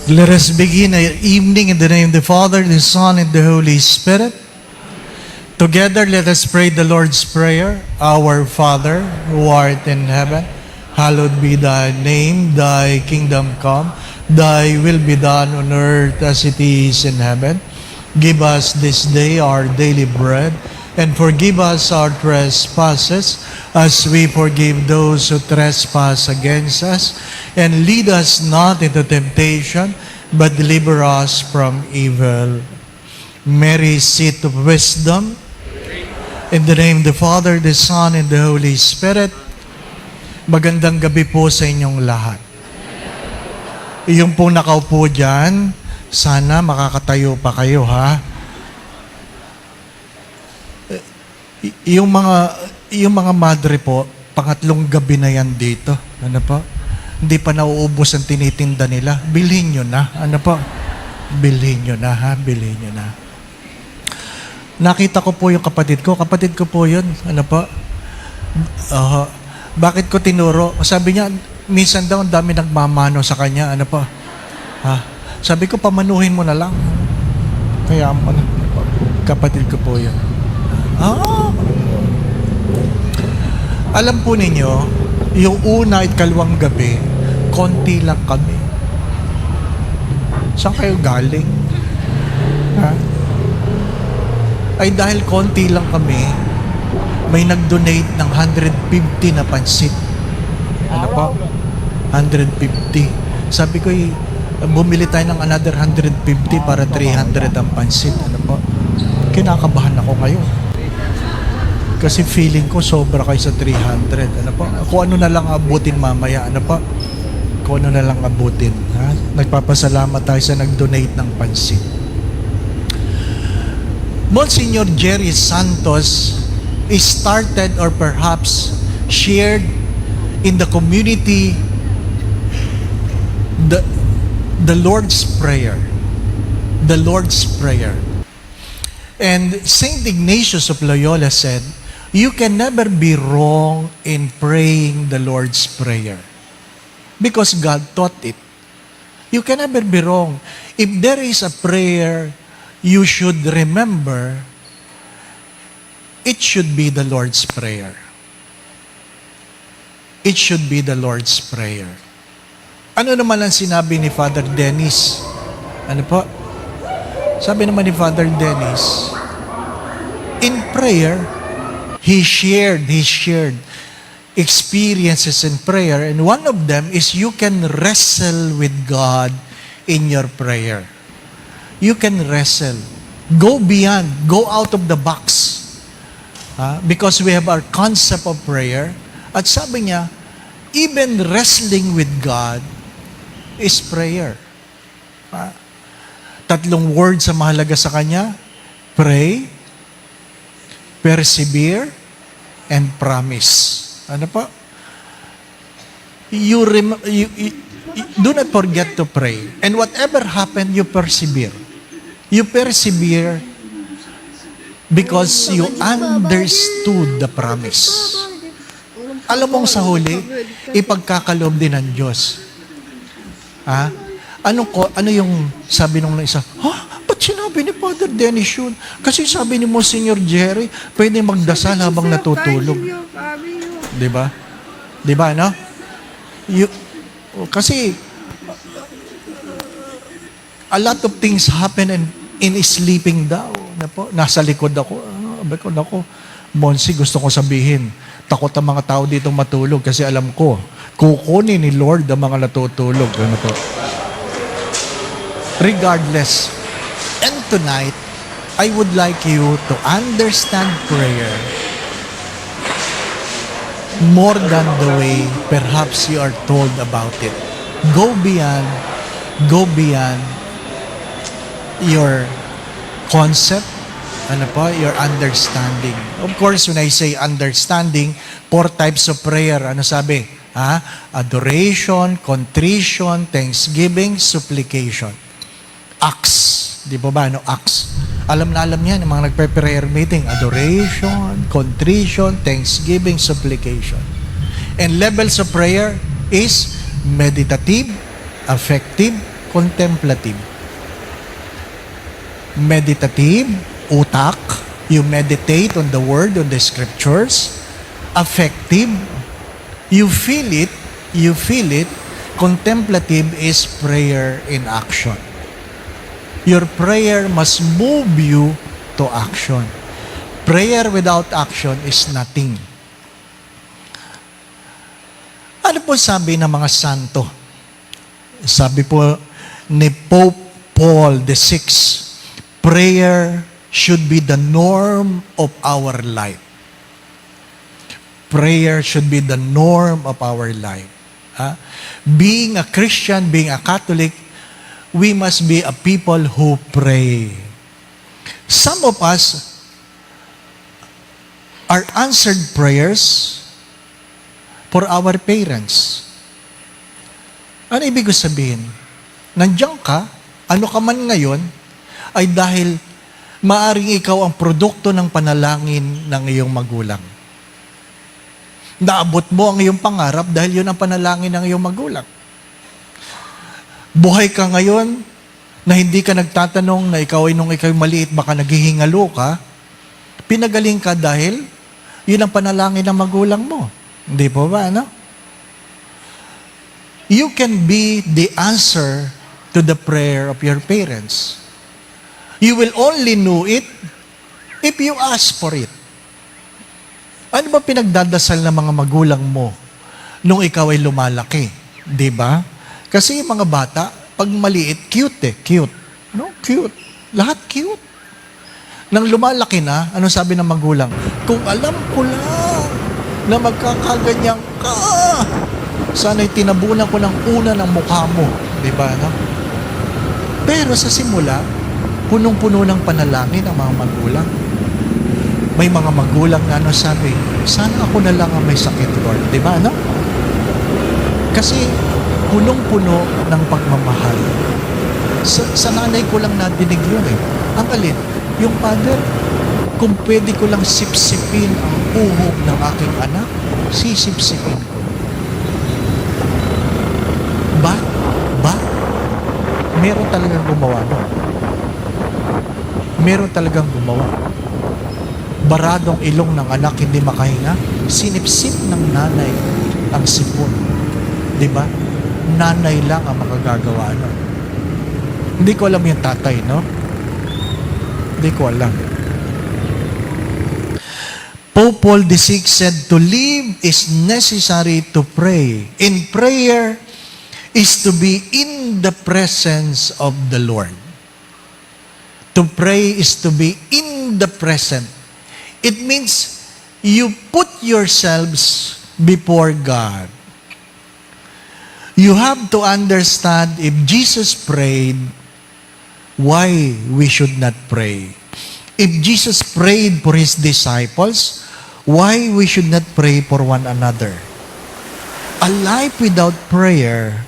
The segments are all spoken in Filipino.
Let us begin our evening in the name of the Father, the Son, and the Holy Spirit. Together, let us pray the Lord's Prayer. Our Father, who art in heaven, hallowed be thy name. Thy kingdom come. Thy will be done on earth as it is in heaven. Give us this day our daily bread, and forgive us our trespasses, as we forgive those who trespass against us. And lead us not into temptation, but deliver us from evil. Mary, seat of wisdom, in the name of the Father, the Son, and the Holy Spirit. Magandang gabi po sa inyong lahat. Yung po nakaupo dyan, sana makakatayo pa kayo, ha? Yung mga madre po, pangatlong gabi na yan dito. Ano po? Hindi pa nauubos ang tinitinda nila. Bilhin nyo na. Ano po? Bilhin nyo na, ha? Bilhin nyo na. Nakita ko po yung kapatid ko. Kapatid ko po yun. Ano po? Bakit ko tinuro? Sabi niya, minsan daw ang dami nagmamano sa kanya. Ano po? Sabi ko, pamanuhin mo na lang. Kaya mo na. Kapatid ko po yun. Alam po ninyo, yung una at kalawang gabi, konti lang kami. Saan kayo galing? Ay dahil konti lang kami, may nag-donate ng 150 na pansit. Ano po? 150. Sabi ko, bumili tayo ng another 150 para 300 ang pansit. Ano po? Kinakabahan ako ngayon. Kasi feeling ko sobra kayo sa 300. Ano po? Kung ano na lang abutin mamaya. Ano po? Kung ano na lang abutin. Ha? Nagpapasalamat tayo sa nag-donate ng pansit. Monsignor Jerry Santos is started or perhaps shared in the community the Lord's Prayer. The Lord's Prayer. And Saint Ignatius of Loyola said, you can never be wrong in praying the Lord's Prayer because God taught it. You can never be wrong. If there is a prayer you should remember, it should be the Lord's Prayer. It should be the Lord's Prayer. Ano naman ang sinabi ni Father Dennis? Ano po? Sabi naman ni Father Dennis, in prayer, he shared experiences in prayer, and one of them is you can wrestle with God in your prayer. You can wrestle. Go beyond. Go out of the box. Because we have our concept of prayer. At sabi niya, even wrestling with God is prayer. Tatlong words ang mahalaga sa kanya: pray, persevere, and promise. Ano po? You do not forget to pray. And whatever happened, you persevere. You persevere because you understood the promise. Alam mong sa huli, ipagkakaloob din ng Diyos. Ano yung sabi nung isa? Ba't sinabi ni Father Dennis yun? Kasi sabi ni Monsignor Jerry, pwede magdasal habang natutulog. Diba? Diba, no? Kasi a lot of things happen in sleeping daw. Nasa likod ako. Monsi, gusto ko sabihin, takot ang mga tao dito matulog kasi alam ko, kukunin ni Lord ang mga natutulog. Ano po? Regardless. And tonight, I would like you to understand prayer more than the way perhaps you are told about it. Go beyond your concept, your understanding. Of course, when I say understanding, 4 types of prayer. Ano sabi? Adoration, contrition, thanksgiving, supplication. Acts. Di ba ba? Acts. Alam na alam yan, yung mga nagpe-prayer meeting. Adoration, contrition, thanksgiving, supplication. And levels of prayer is meditative, affective, contemplative. Meditative, utak, you meditate on the Word, on the Scriptures. Affective, you feel it. Contemplative is prayer in action. Your prayer must move you to action. Prayer without action is nothing. Ano po sabi ng mga santo? Sabi po ni Pope Paul VI, prayer should be the norm of our life. Prayer should be the norm of our life. Being a Christian, being a Catholic, we must be a people who pray. Some of us are answered prayers for our parents. Ano ibig sabihin? Nandiyan ka, ano ka man ngayon, ay dahil maaring ikaw ang produkto ng panalangin ng iyong magulang. Naabot mo ang iyong pangarap dahil yun ang panalangin ng iyong magulang. Buhay ka ngayon na hindi ka nagtatanong na ikaw ay nung ikaw maliit baka naghihingalo ka, pinagaling ka dahil yun ang panalangin ng magulang mo. Hindi po ba, ano? You can be the answer to the prayer of your parents. You will only know it if you ask for it. Ano ba pinagdadasal ng mga magulang mo nung ikaw ay lumalaki? Di ba? Kasi yung mga bata, pag maliit, cute. No? Cute. Lahat cute. Nang lumalaki na, ano sabi ng magulang? Kung alam ko lang na magkakaganyan ka, sana'y tinabunan ko ng una ng mukha mo. Di ba? No? Pero sa simula, punong-puno ng panalangin ang mga magulang. May mga magulang na ano sabi, sana ako na lang ang may sakit, Lord. Di ba, ano? Kasi punong-puno ng pagmamahal. Sa nanay ko lang nadinig yun eh. Ang alin, yung father, kung pwede ko lang sipsipin ang uhog ng aking anak, sisipsipin ko. Ba? Meron talagang gumawa no? Meron talagang gumawa. Baradong ilong ng anak hindi makahinga, sinipsip ng nanay ang sipon. Di ba? Nanay lang ang makagagawa no? Hindi ko alam yung tatay, no? Hindi ko alam. Pope Paul VI said, to live is necessary to pray. In prayer is to be in the presence of the Lord. To pray is to be in the present. It means you put yourselves before God. You have to understand if Jesus prayed, why we should not pray. If Jesus prayed for His disciples, why we should not pray for one another. A life without prayer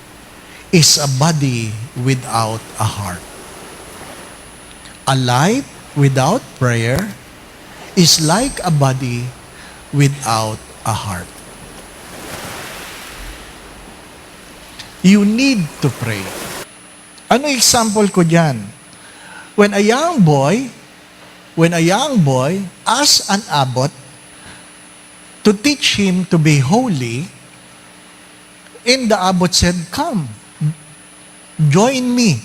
is a body without a heart. A life without prayer is like a body without a heart. You need to pray. Ano example ko dyan? When a young boy asked an abbot to teach him to be holy, and the abbot said, come, join me.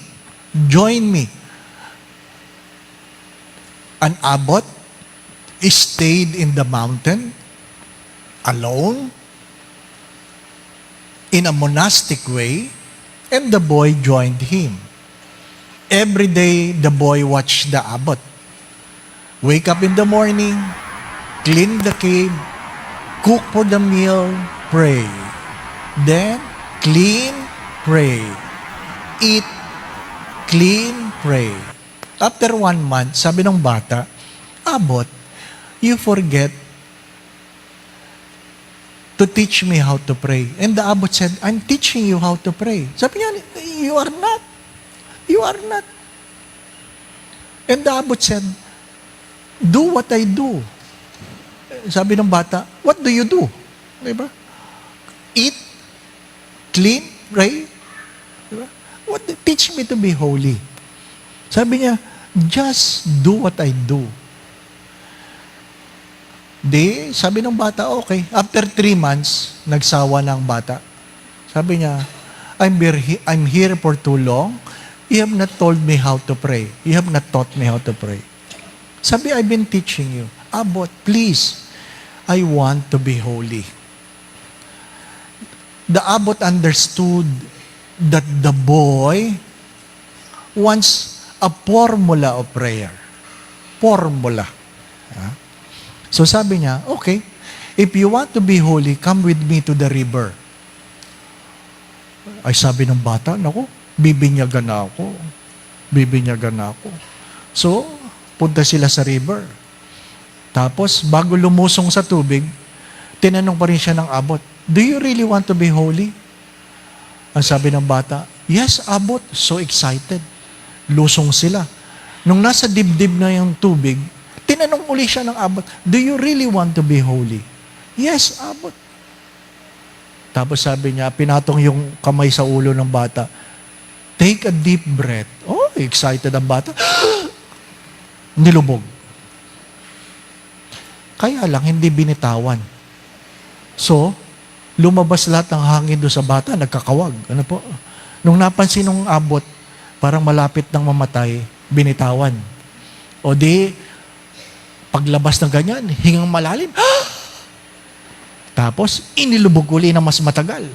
An abbot stayed in the mountain alone in a monastic way, and the boy joined him. Every day, the boy watched the abbot. Wake up in the morning, clean the cave, cook for the meal, pray. Then, clean, pray. Eat, clean, pray. After 1 month, sabi ng bata, Abbot, you forget to teach me how to pray. And the abbot said, I'm teaching you how to pray. Sabi niya, you are not. You are not. And the abbot said, do what I do. Sabi ng bata, what do you do? Diba? Eat, clean, pray. Diba? Teach me to be holy. Sabi niya, just do what I do. Sabi ng bata, okay. After 3 months, nagsawa na ang bata. Sabi niya, I'm here for too long. You have not told me how to pray. You have not taught me how to pray. Sabi, I've been teaching you. But please, I want to be holy. The abbot understood that the boy wants a formula of prayer. Formula. So sabi niya, okay, if you want to be holy, come with me to the river. Ay sabi ng bata, naku, bibinyagan na ako. Bibinyagan na ako. So, punta sila sa river. Tapos, bago lumusong sa tubig, tinanong pa rin siya ng abbot, do you really want to be holy? Ang sabi ng bata, yes, abbot. So excited. Lusong sila. Nung nasa dibdib na yung tubig, tinanong uli siya ng abbot, do you really want to be holy? Yes, abbot. Tapos sabi niya, pinatong yung kamay sa ulo ng bata, take a deep breath. Oh, excited ang bata. Nilubog. Kaya lang, hindi binitawan. So, lumabas lahat ng hangin doon sa bata, nagkakawag. Ano po? Nung napansin ng abot, parang malapit ng mamatay, binitawan. O di, paglabas ng ganyan, hingang malalim. Tapos, inilubog uli na mas matagal.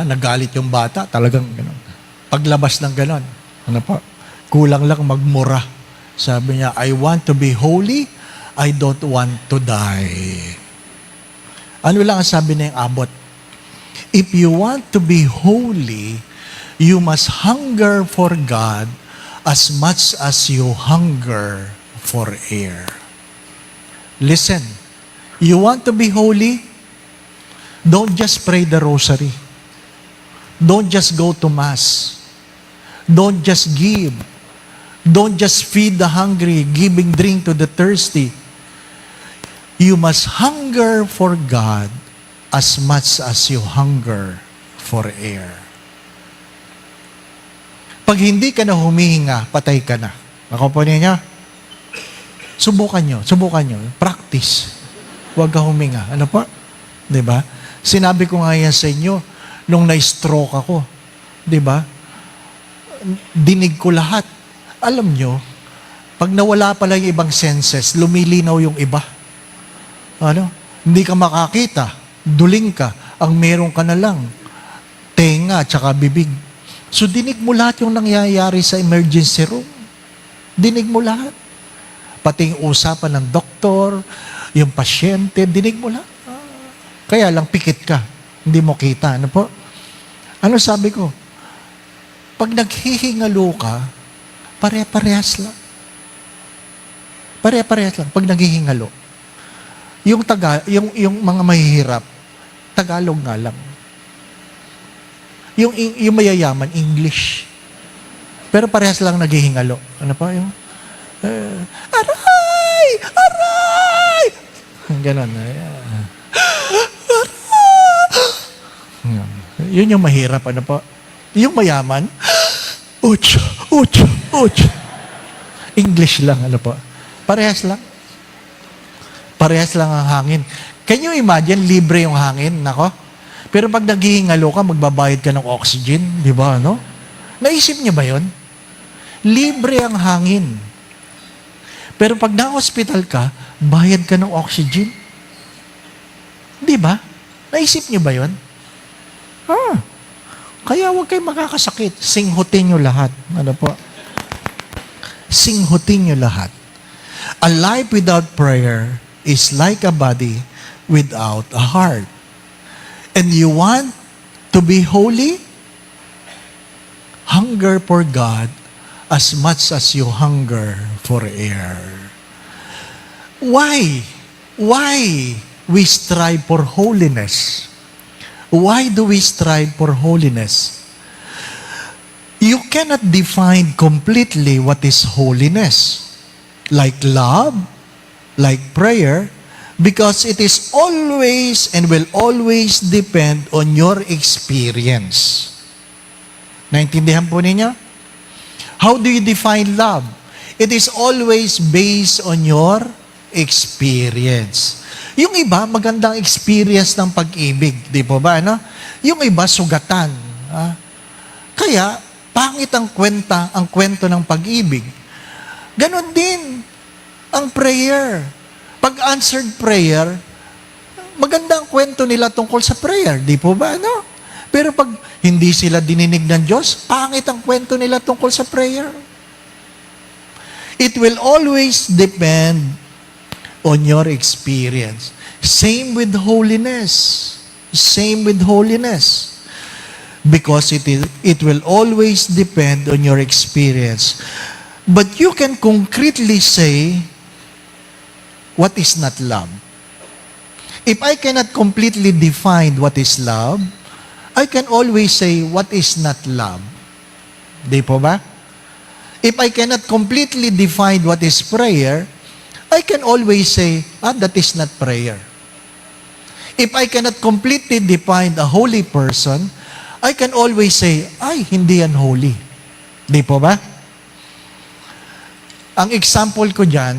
Nagalit yung bata, talagang gano'n. Paglabas ng gano'n, ano po? Kulang lang magmura. Sabi niya, I want to be holy, I don't want to die. Ano lang ang sabi ng abot? If you want to be holy, you must hunger for God as much as you hunger for air. Listen, you want to be holy? Don't just pray the rosary. Don't just go to Mass. Don't just give. Don't just feed the hungry, giving drink to the thirsty. You must hunger for God as much as you hunger for air. Pag hindi ka na humihinga, patay ka na. Ako po niya, subukan nyo. Practice. Huwag ka huminga. Ano po? Diba? Sinabi ko nga yan sa inyo, nung na-stroke ako. Diba? Dinig ko lahat. Alam nyo, pag nawala pala yung ibang senses, lumilinaw yung iba. Ano? Hindi ka makakita. Duling ka. Ang meron ka na lang, tenga, tsaka bibig. So, dinig mo lahat yung nangyayari sa emergency room. Dinig mo lahat. Pati yung usapan ng doktor, yung pasyente, dinig mo lahat. Kaya lang, pikit ka. Hindi mo kita. Ano po? Ano sabi ko? Pag naghihingalo ka, pare-parehas lang. Pare-parehas lang. Pag naghihingalo. Yung mga mahihirap, Tagalog nga lang. Yung mayayaman, English. Pero parehas lang naghihingalo. Ano pa yung? Aray! Aray! Ganon. Yun yung mahirap. Ano pa? Yung mayaman, uch, uch, uch. English lang. Ano pa? Parehas lang. Parehas lang ang hangin. Can you imagine, libre yung hangin? Nako? Pero pag naghihingalo ka, magbabayad ka ng oxygen. Di ba, no? Naisip niyo ba yun? Libre ang hangin. Pero pag na-hospital ka, bayad ka ng oxygen. Di ba? Naisip niyo ba yun? Kaya huwag kayo makakasakit. Singhutin niyo lahat. Ano po? Singhutin niyo lahat. A life without prayer is like a body without a heart. And you want to be holy? Hunger for God as much as you hunger for air. Why? Why we strive for holiness? Why do we strive for holiness? You cannot define completely what is holiness. Like love, like prayer, Because it is always and will always depend on your experience. Naintindihan po ninyo? How do you define love? It is always based on your experience. Yung iba, magandang experience ng pag-ibig. Di po ba, ano? Yung iba, sugatan. Kaya, pangit ang kwento ng pag-ibig. Ganon din ang prayer. Pag answered prayer, maganda ang kwento nila tungkol sa prayer. Di po ba, ano? Pero pag hindi sila dininig ng Diyos, pangit ang kwento nila tungkol sa prayer. It will always depend on your experience. Same with holiness. Same with holiness. Because it will always depend on your experience. But you can concretely say, what is not love? If I cannot completely define what is love, I can always say, what is not love? Di po ba? If I cannot completely define what is prayer, I can always say, that is not prayer. If I cannot completely define a holy person, I can always say, hindi yan holy. Di po ba? Ang example ko dyan,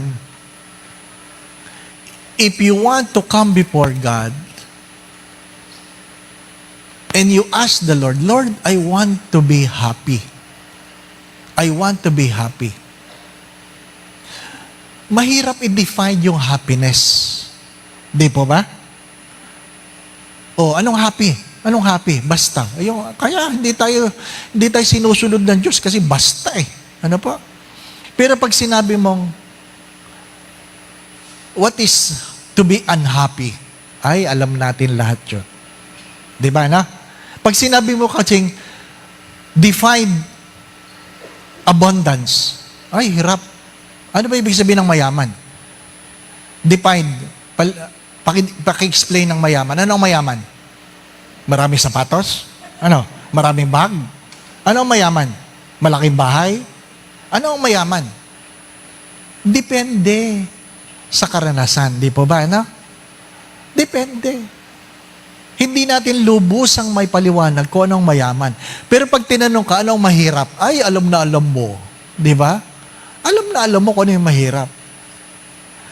if you want to come before God, and you ask the Lord, Lord, I want to be happy. I want to be happy. Mahirap i-define yung happiness. Di po ba? Anong happy? Anong happy? Basta. Kaya hindi tayo sinusunod ng Diyos kasi basta eh. Ano po? Pero pag sinabi mong, what is to be unhappy? Alam natin lahat yun. Di ba na? Pag sinabi mo kasing, define abundance, hirap. Ano ba ibig sabihin ng mayaman? Define, paki-explain ng mayaman. Ano ang mayaman? Maraming sapatos? Ano? Maraming bag? Ano ang mayaman? Malaking bahay? Ano ang mayaman? Depende sa karanasan. Di po ba, ano? Depende. Hindi natin lubusang may paliwanag kung anong mayaman. Pero pag tinanong ka, anong mahirap? Alam na alam mo. Di ba? Alam na alam mo kung ano yung mahirap.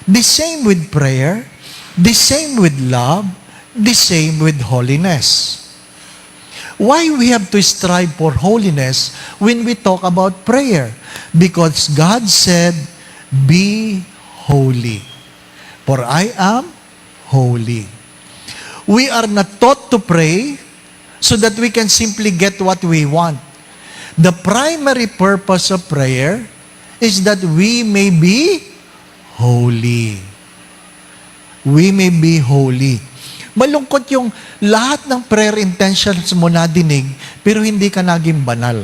The same with prayer, the same with love, the same with holiness. Why we have to strive for holiness when we talk about prayer? Because God said, be holy, for I am holy. We are not taught to pray so that we can simply get what we want. The primary purpose of prayer is that we may be holy. We may be holy. Malungkot yung lahat ng prayer intentions mo nadinig, pero hindi ka naging banal.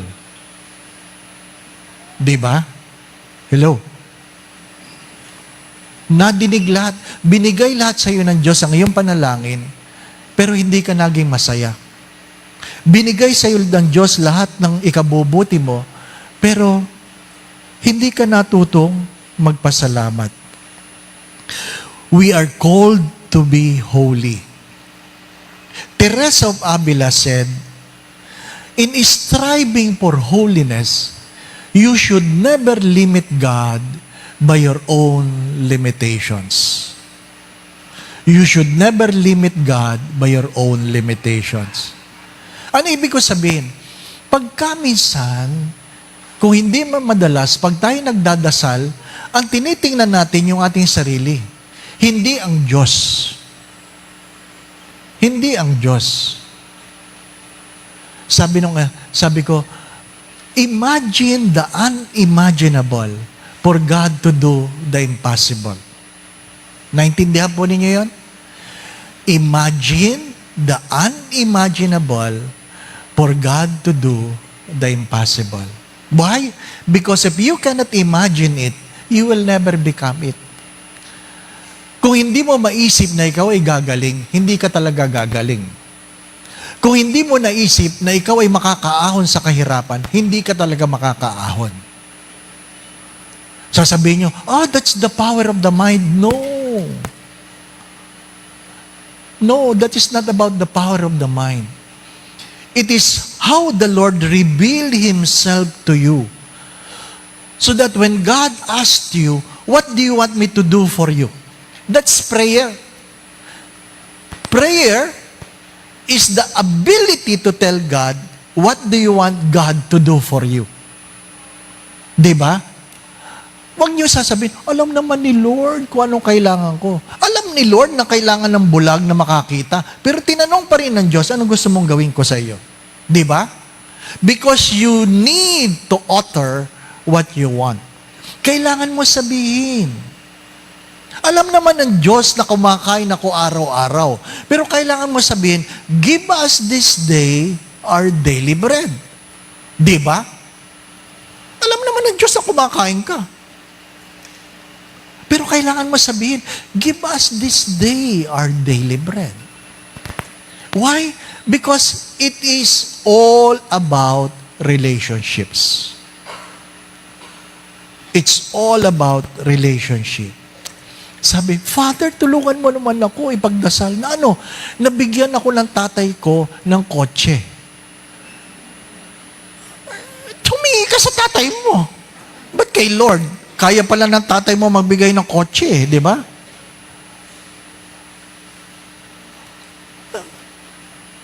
Di ba? Hello? Nadinig lahat, binigay lahat sa iyo ng Diyos ang iyong panalangin, pero hindi ka naging masaya. Binigay sa iyo ng Diyos lahat ng ikabubuti mo, pero hindi ka natutong magpasalamat. We are called to be holy. Teresa of Avila said, in striving for holiness, you should never limit God by your own limitations. You should never limit God by your own limitations. Ano ibig ko sabihin? Pagka minsan, kung hindi man madalas, pag tayo nagdadasal, ang tinitingnan natin yung ating sarili. Hindi ang Diyos. Hindi ang Diyos. Sabi ko, imagine the unimaginable for God to do the impossible. Naintindihan po ninyo yun? Imagine the unimaginable for God to do the impossible. Why? Because if you cannot imagine it, you will never become it. Kung hindi mo maisip na ikaw ay gagaling, hindi ka talaga gagaling. Kung hindi mo naisip na ikaw ay makakaahon sa kahirapan, hindi ka talaga makakaahon. Sasabihin nyo, that's the power of the mind. No. No, that is not about the power of the mind. It is how the Lord revealed Himself to you. So that when God asked you, what do you want me to do for you? That's prayer. Prayer is the ability to tell God, what do you want God to do for you? Diba? Huwag niyo sasabihin, alam naman ni Lord kung anong kailangan ko. Alam ni Lord na kailangan ng bulag na makakita. Pero tinanong pa rin ng Diyos, anong gusto mong gawin ko sa iyo? Diba? Because you need to utter what you want. Kailangan mo sabihin. Alam naman ng Diyos na kumakain ako araw-araw. Pero kailangan mo sabihin, give us this day our daily bread. Diba? Alam naman ng Diyos na kumakain ka. Pero kailangan mo sabihin, give us this day our daily bread. Why? Because it is all about relationships. It's all about relationship. Sabi, Father, tulungan mo naman ako ipagdasal na nabigyan ako ng tatay ko ng kotse. Humingi ka sa tatay mo. Ba't kay Lord? Kaya pala ng tatay mo magbigay ng kotse, di ba?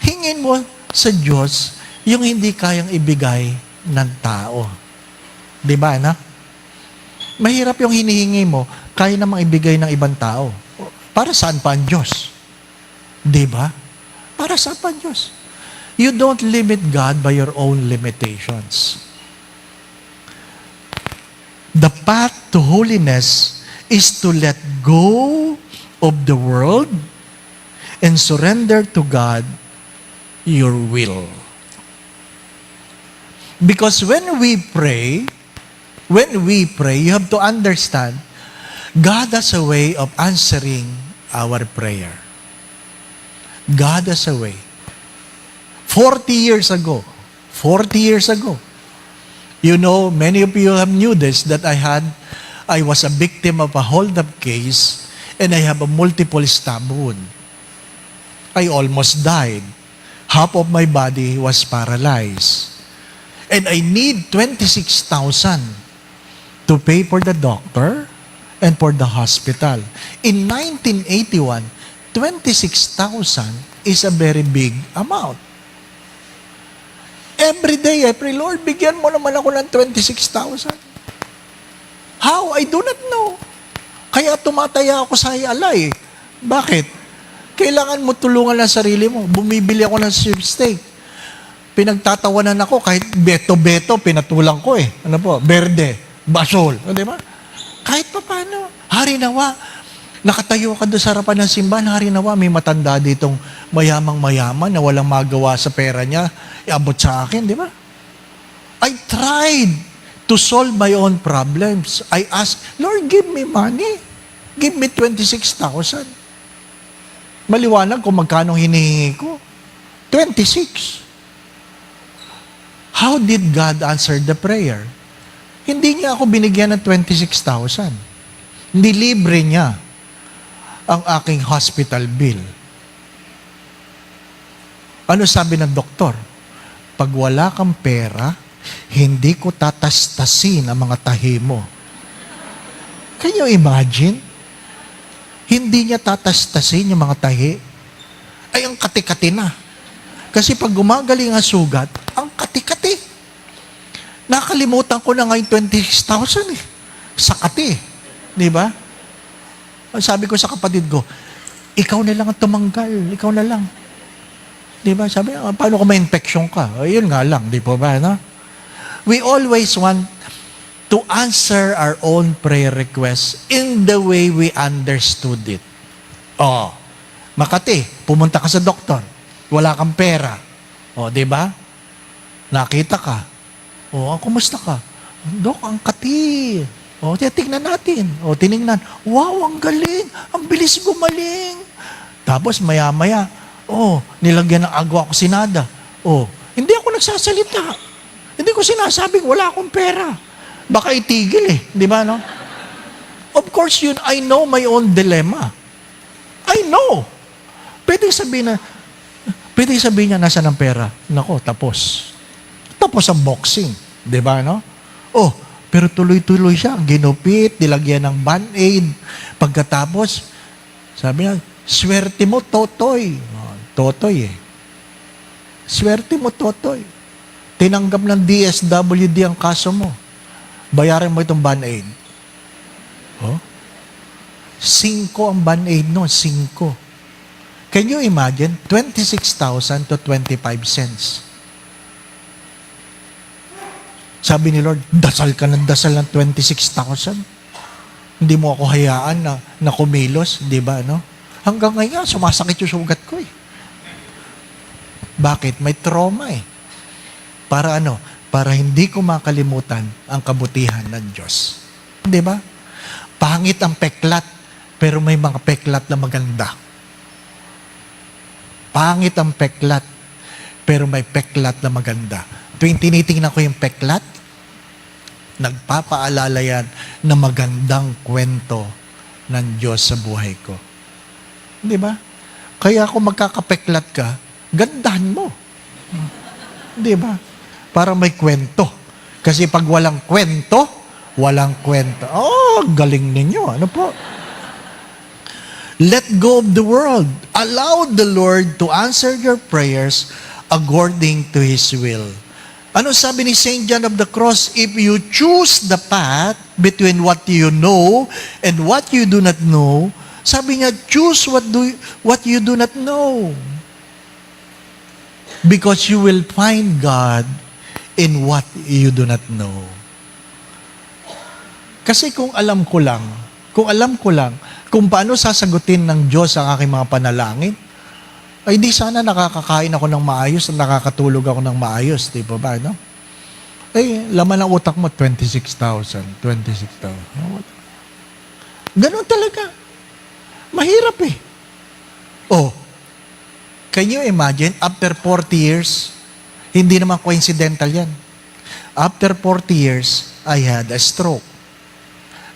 Hingin mo sa Diyos yung hindi kayang ibigay ng tao. Di ba, anak? Mahirap yung hinihingi mo, kaya namang ibigay ng ibang tao. Para saan pa ang Diyos? Di ba? Para saan pa ang Diyos? You don't limit God by your own limitations. The path to holiness is to let go of the world and surrender to God your will. Because when we pray, you have to understand, God has a way of answering our prayer. God has a way. 40 years ago, you know, many of you have knew this, that I was a victim of a hold-up case and I have a multiple stab wound. I almost died. Half of my body was paralyzed. And I need 26,000 to pay for the doctor and for the hospital. In 1981, 26,000 is a very big amount. Every day, I pray, Lord, bigyan mo naman ako ng 26,000. How? I do not know. Kaya tumataya ako sa alay. Bakit? Kailangan mo tulungan ang sarili mo. Bumibili ako ng sweepstake. Pinagtatawanan ako, kahit beto-beto, pinatulang ko eh. Ano po? Berde, basol. Di ba? Kahit pa paano. Harinawa. Nakatayo ka doon sa harapan ng simbahan, harinawa, may matanda ditong mayamang-mayaman na walang magawa sa pera niya, iabot sa akin, di ba? I tried to solve my own problems. I asked, Lord, give me money. Give me 26,000. Maliwanag kung magkano hinihingi ko. 26. How did God answer the prayer? Hindi niya ako binigyan ng 26,000. Hindi libre niya ang aking hospital bill. Ano sabi ng doktor? Pag wala kang pera, hindi ko tatastasin ang mga tahi mo. Can you imagine? Hindi niya tatastasin yung mga tahi. Ay, ang kati-kati na. Kasi pag gumagaling ang sugat, ang kati-kati. Nakalimutan ko na ngayon 26,000 eh. Sa kati. Di ba? Sabi ko sa kapatid ko, ikaw na lang ang tumanggal. Ikaw na lang. Di ba? Sabi, paano kung may infection ka? Ayun nga lang. Di po ba? No? We always want to answer our own prayer requests in the way we understood it. Makati, pumunta ka sa doktor. Wala kang pera. Di ba? Nakita ka. Kumusta ka? Dok, ang kati. Tingnan natin. Tinignan. Wow, ang galing. Ang bilis gumaling. Tapos maya-maya, nilagyan ng agwa kusinada. Hindi ako nagsasalita. Hindi ko sinasabing wala akong pera. Baka itigil eh. Di ba, no? Of course, I know my own dilemma. I know. Pwede sabihin niya, nasa ng pera. Nako, tapos. Tapos ang boxing. Di ba, no? Oh, pero tuloy-tuloy siya. Ginupit, nilagyan ng band-aid. Pagkatapos, sabi niya, swerte mo, Totoy. Oh, Totoy eh. Swerte mo, Totoy. Tinanggap ng DSWD ang kaso mo. Bayaran mo itong band-aid. Oh? 5 ang band-aid no, 5. Can you imagine? 26,000 to 25 cents. Sabi ni Lord, dasal ka ng dasal ng 26,000. Hindi mo ako hayaan na kumilos, di ba? No? Hanggang ngayon, sumasakit yung sugat ko eh. Bakit? May trauma eh. Para ano? Para hindi ko makalimutan ang kabutihan ng Diyos. Di ba? Pangit ang peklat, pero may mga peklat na maganda. Pangit ang peklat, pero may peklat na maganda. Tuwing tinitingnan ko yung peklat, nagpapaalala yan na magandang kwento ng Diyos sa buhay ko. Di ba? Kaya kung magkakapeklat ka, gandahan mo. Di ba? Para may kwento. Kasi pag walang kwento, walang kwento. Oh, galing ninyo. Ano po? Let go of the world. Allow the Lord to answer your prayers according to His will. Ano sabi ni St. John of the Cross? If you choose the path between what you know and what you do not know, sabi niya, choose what you do not know. Because you will find God in what you do not know. Kasi kung alam ko lang kung paano sasagutin ng Diyos ang aking mga panalangin, ay di sana nakakakain ako ng maayos at nakakatulog ako ng maayos, di ba ba, no? Eh, laman ng utak mo, 26,000. Ganun talaga. Mahirap eh. Oh, can you imagine, after 40 years, hindi naman coincidental yan. After 40 years, I had a stroke.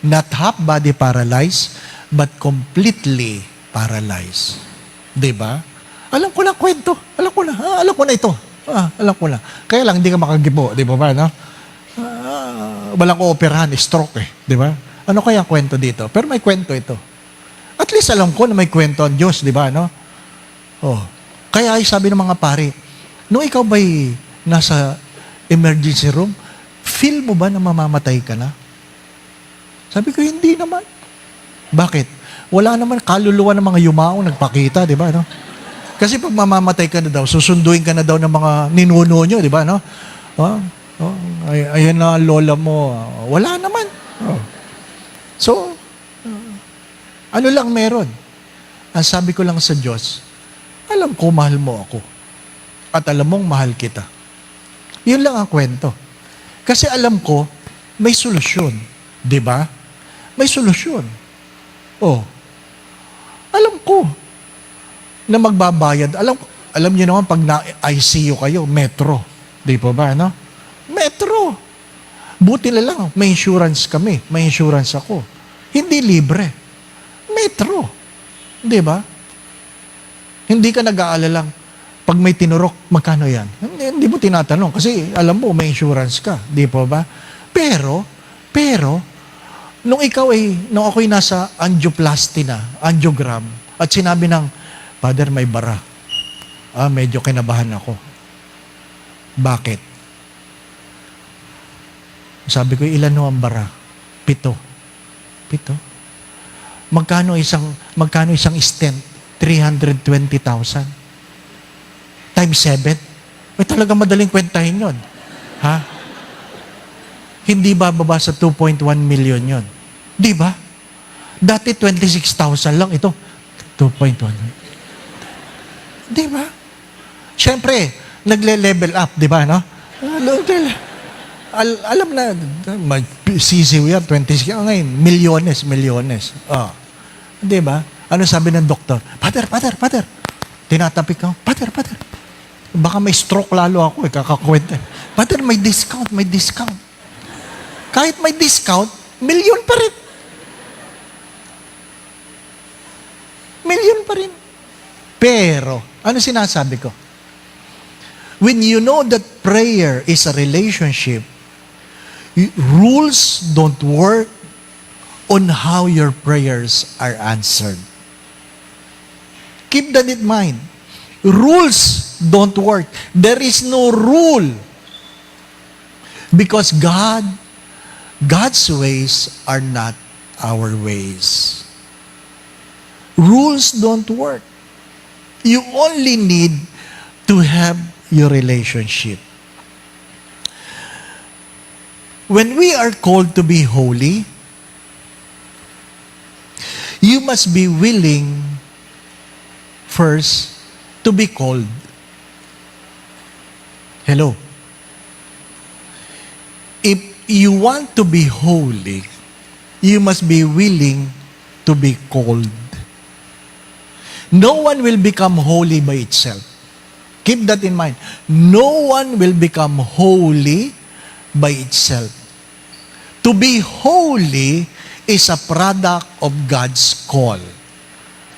Not half body paralyzed, but completely paralyzed. Diba? Alam ko na kwento. Alam ko na ito. Alam ko na. Kaya lang, hindi ka makagibo. Di ba ba, no? Walang operahan, stroke eh. Di ba? Ano kaya ang kwento dito? Pero may kwento ito. At least alam ko na may kwento ang Diyos, di ba, no? Oh. Kaya ay sabi ng mga pari, nung ikaw ba'y nasa emergency room, feel mo ba na mamamatay ka na? Sabi ko, hindi naman. Bakit? Wala naman kaluluwa ng mga yumaong nagpakita, di ba, no? Kasi pag mamamatay ka na daw, susunduin ka na daw ng mga ninuno nyo, di ba, no? Ayan na lola mo. Wala naman. So, ano lang meron? Ang sabi ko lang sa Diyos, alam ko mahal mo ako. At alam mong mahal kita. Yun lang ang kwento. Kasi alam ko, may solusyon. Di ba? May solusyon. Oh. Alam ko na magbabayad. Alam niyo naman pag na-ICU kayo, metro. Di ba ba, no? Metro. Buti na lang, may insurance kami. May insurance ako. Hindi libre. Metro. Di ba? Hindi ka nag-aalalang pag may tinurok, magkano yan? Hindi mo tinatanong kasi alam mo, may insurance ka. Di ba ba? Pero, nung ako'y nasa angioplasty na, angiogram, at sinabi ng, Father, may bara. Medyo kinabahan ako. Bakit? Sabi ko, ilan ho ang bara? 7. Magkano isang stent? 320,000. Times 7? May talaga madaling kwentahin yun. Ha? Hindi bababa sa 2.1 million yun. Di ba? Dati 26,000 lang. Ito, 2.1. Di ba? Siyempre, nagle-level up, di ba, no? Alam na, sisiw yan, 26, ngayon, milyones. Di ba? Ano sabi ng doktor? Father. Tinatapik ka, Father. Baka may stroke lalo ako, kakakwenta. Father, may discount. Kahit may discount, milyon pa rin. Pero, ano sinasabi ko? When you know that prayer is a relationship, rules don't work on how your prayers are answered. Keep that in mind. Rules don't work. There is no rule. Because God's ways are not our ways. Rules don't work. You only need to have your relationship. When we are called to be holy, you must be willing first to be called. Hello? If you want to be holy, you must be willing to be called. No one will become holy by itself. Keep that in mind. No one will become holy by itself. To be holy is a product of God's call.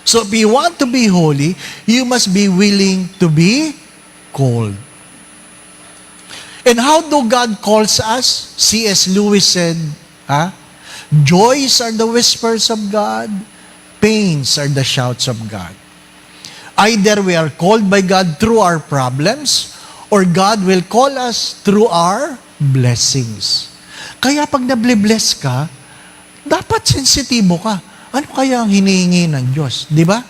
So if you want to be holy, you must be willing to be called. And how do God calls us? C.S. Lewis said, joys are the whispers of God, pains are the shouts of God. Either we are called by God through our problems, or God will call us through our blessings. Kaya pag nablibless ka, dapat sensitibo ka. Ano kaya ang hinihingi ng Diyos? Di ba?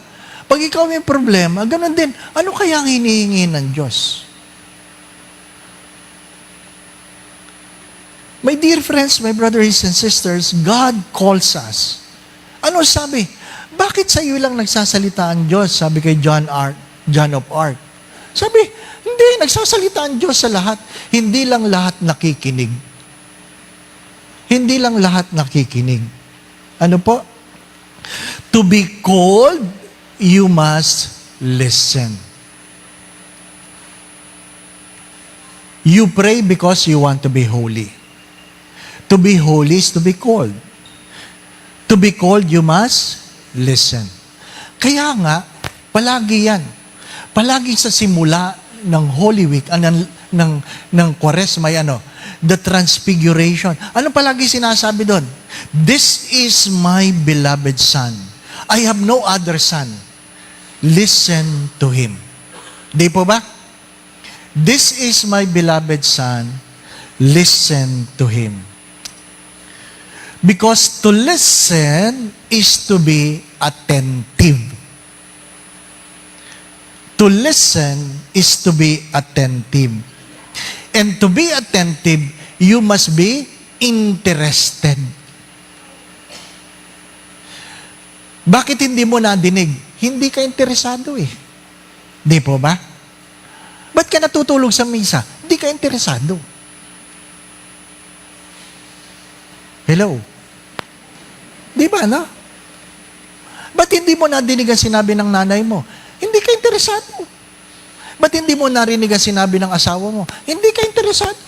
Pag ikaw may problema, ganun din, ano kaya ang hinihingi ng Diyos? My dear friends, my brothers and sisters, God calls us. Ano sabi? Bakit sa iyo lang nagsasalita ang Diyos? Sabi kay John of Arc. Sabi, hindi, nagsasalita ang Diyos sa lahat. Hindi lang lahat nakikinig. Hindi lang lahat nakikinig. Ano po? To be called, you must listen. You pray because you want to be holy. To be holy is to be called. To be called, you must listen. Kaya nga, palagi yan. Palagi sa simula ng Holy Week, ng Quaresma, the Transfiguration. Ano palagi sinasabi doon? This is my beloved Son. I have no other Son. Listen to Him. Di po ba? This is my beloved Son. Listen to Him. Because to listen is to be attentive. To listen is to be attentive. And to be attentive, you must be interested. Bakit hindi mo nadinig? Hindi ka interesado eh. Di po ba? Ba't ka natutulog sa misa? Hindi ka interesado. Hello? Di ba, no? Ba't hindi mo nadinig ang sinabi ng nanay mo? Hindi ka interesado. Ba't hindi mo narinig ang sinabi ng asawa mo? Hindi ka interesado.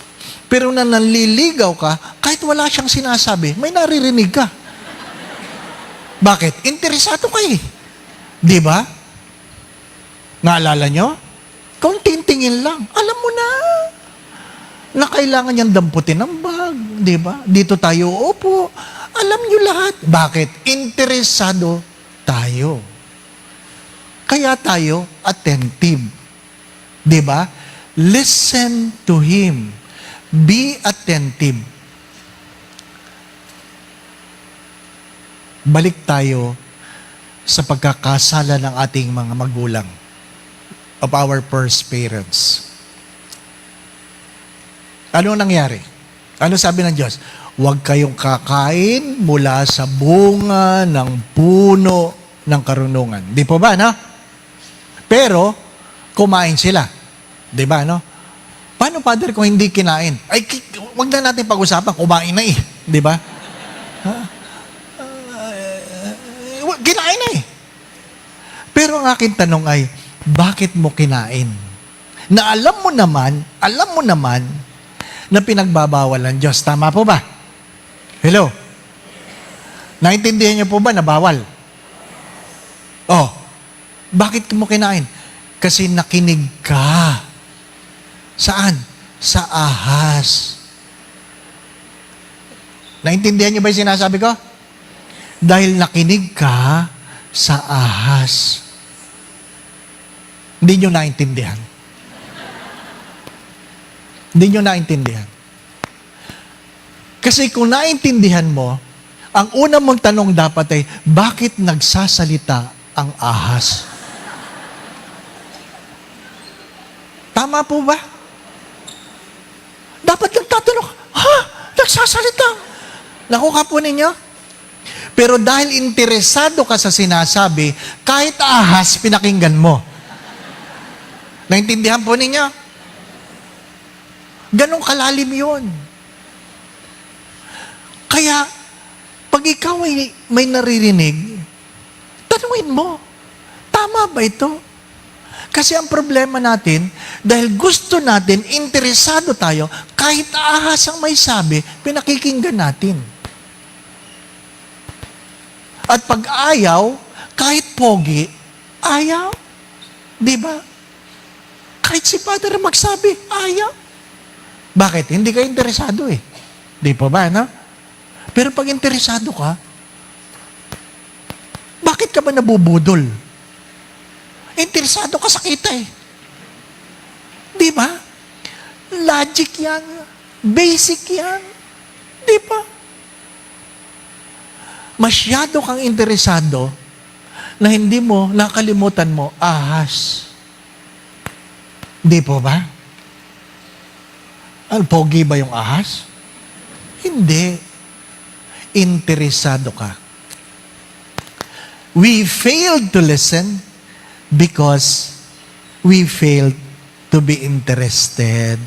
Pero na nanliligaw ka, kahit wala siyang sinasabi, may naririnig ka. Bakit? Interesado ka eh. Di ba? Naalala nyo? Kaunting tingin lang. Alam mo na kailangan niyang damputin ng bag. Di ba? Dito tayo upo. Alam nyo lahat. Bakit? Interesado tayo. Kaya tayo attentive. Di ba? Listen to Him. Be attentive. Balik tayo sa pagkakasala ng ating mga magulang, of our first parents. Ano nangyari? Ano sabi ng Diyos? Huwag kayong kakain mula sa bunga ng puno ng karunungan. Di po ba, no? Pero, kumain sila. Di ba, no? Paano, Father, kung hindi kinain? Ay, wag na natin pag-usapan, kumain na eh. Di ba? Kinain na eh. Pero ang aking tanong ay, bakit mo kinain? Na alam mo naman na pinagbabawal ng Diyos. Tama po ba? Hello? Naintindihan niyo po ba na bawal? Oh. Bakit mo kinain? Kasi nakinig ka. Saan? Sa ahas. Naintindihan niyo ba yung sinasabi ko? Dahil nakinig ka sa ahas. Hindi niyo naintindihan. Hindi niyo naintindihan. Kasi kung naintindihan mo, ang una mong tanong dapat ay, bakit nagsasalita ang ahas? Tama po ba? Dapat nagtatanong, nagsasalita. Nakuha po ninyo? Pero dahil interesado ka sa sinasabi, kahit ahas, pinakinggan mo. Naintindihan po ninyo? Ganong kalalim yun. Kaya, pag ikaw ay may naririnig, tanungin mo, tama ba ito? Kasi ang problema natin, dahil gusto natin, interesado tayo, kahit ahas ang may sabi, pinakikinggan natin. At pag ayaw, kahit pogi, ayaw. Di ba? Kahit si Father magsabi, ayaw. Bakit? Hindi ka interesado eh. Di pa ba, no? Pero pag interesado ka, bakit ka ba nabubudol? Interesado ka sa kita eh. Di ba? Logic yan. Basic yan. Di ba? Masyado kang interesado na hindi mo, nakalimutan mo, ahas. Di po ba? Pogi ba yung ahas? Hindi. Interesado ka. We failed to listen because we failed to be interested.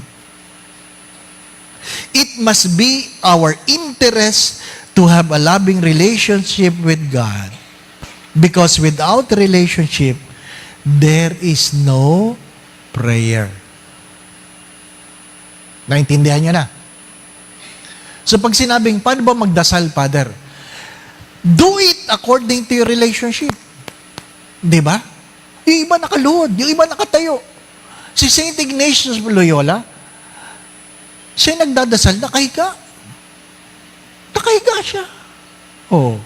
It must be our interest to have a loving relationship with God. Because without relationship, there is no prayer. Naintindihan nyo na? So pag sinabing, paano ba magdasal, Father? Do it according to your relationship. Di ba? Yung iba nakaluhod, yung iba nakatayo. Si St. Ignatius of Loyola, siya nagdadasal, nakahiga. Nakahiga siya. Oh.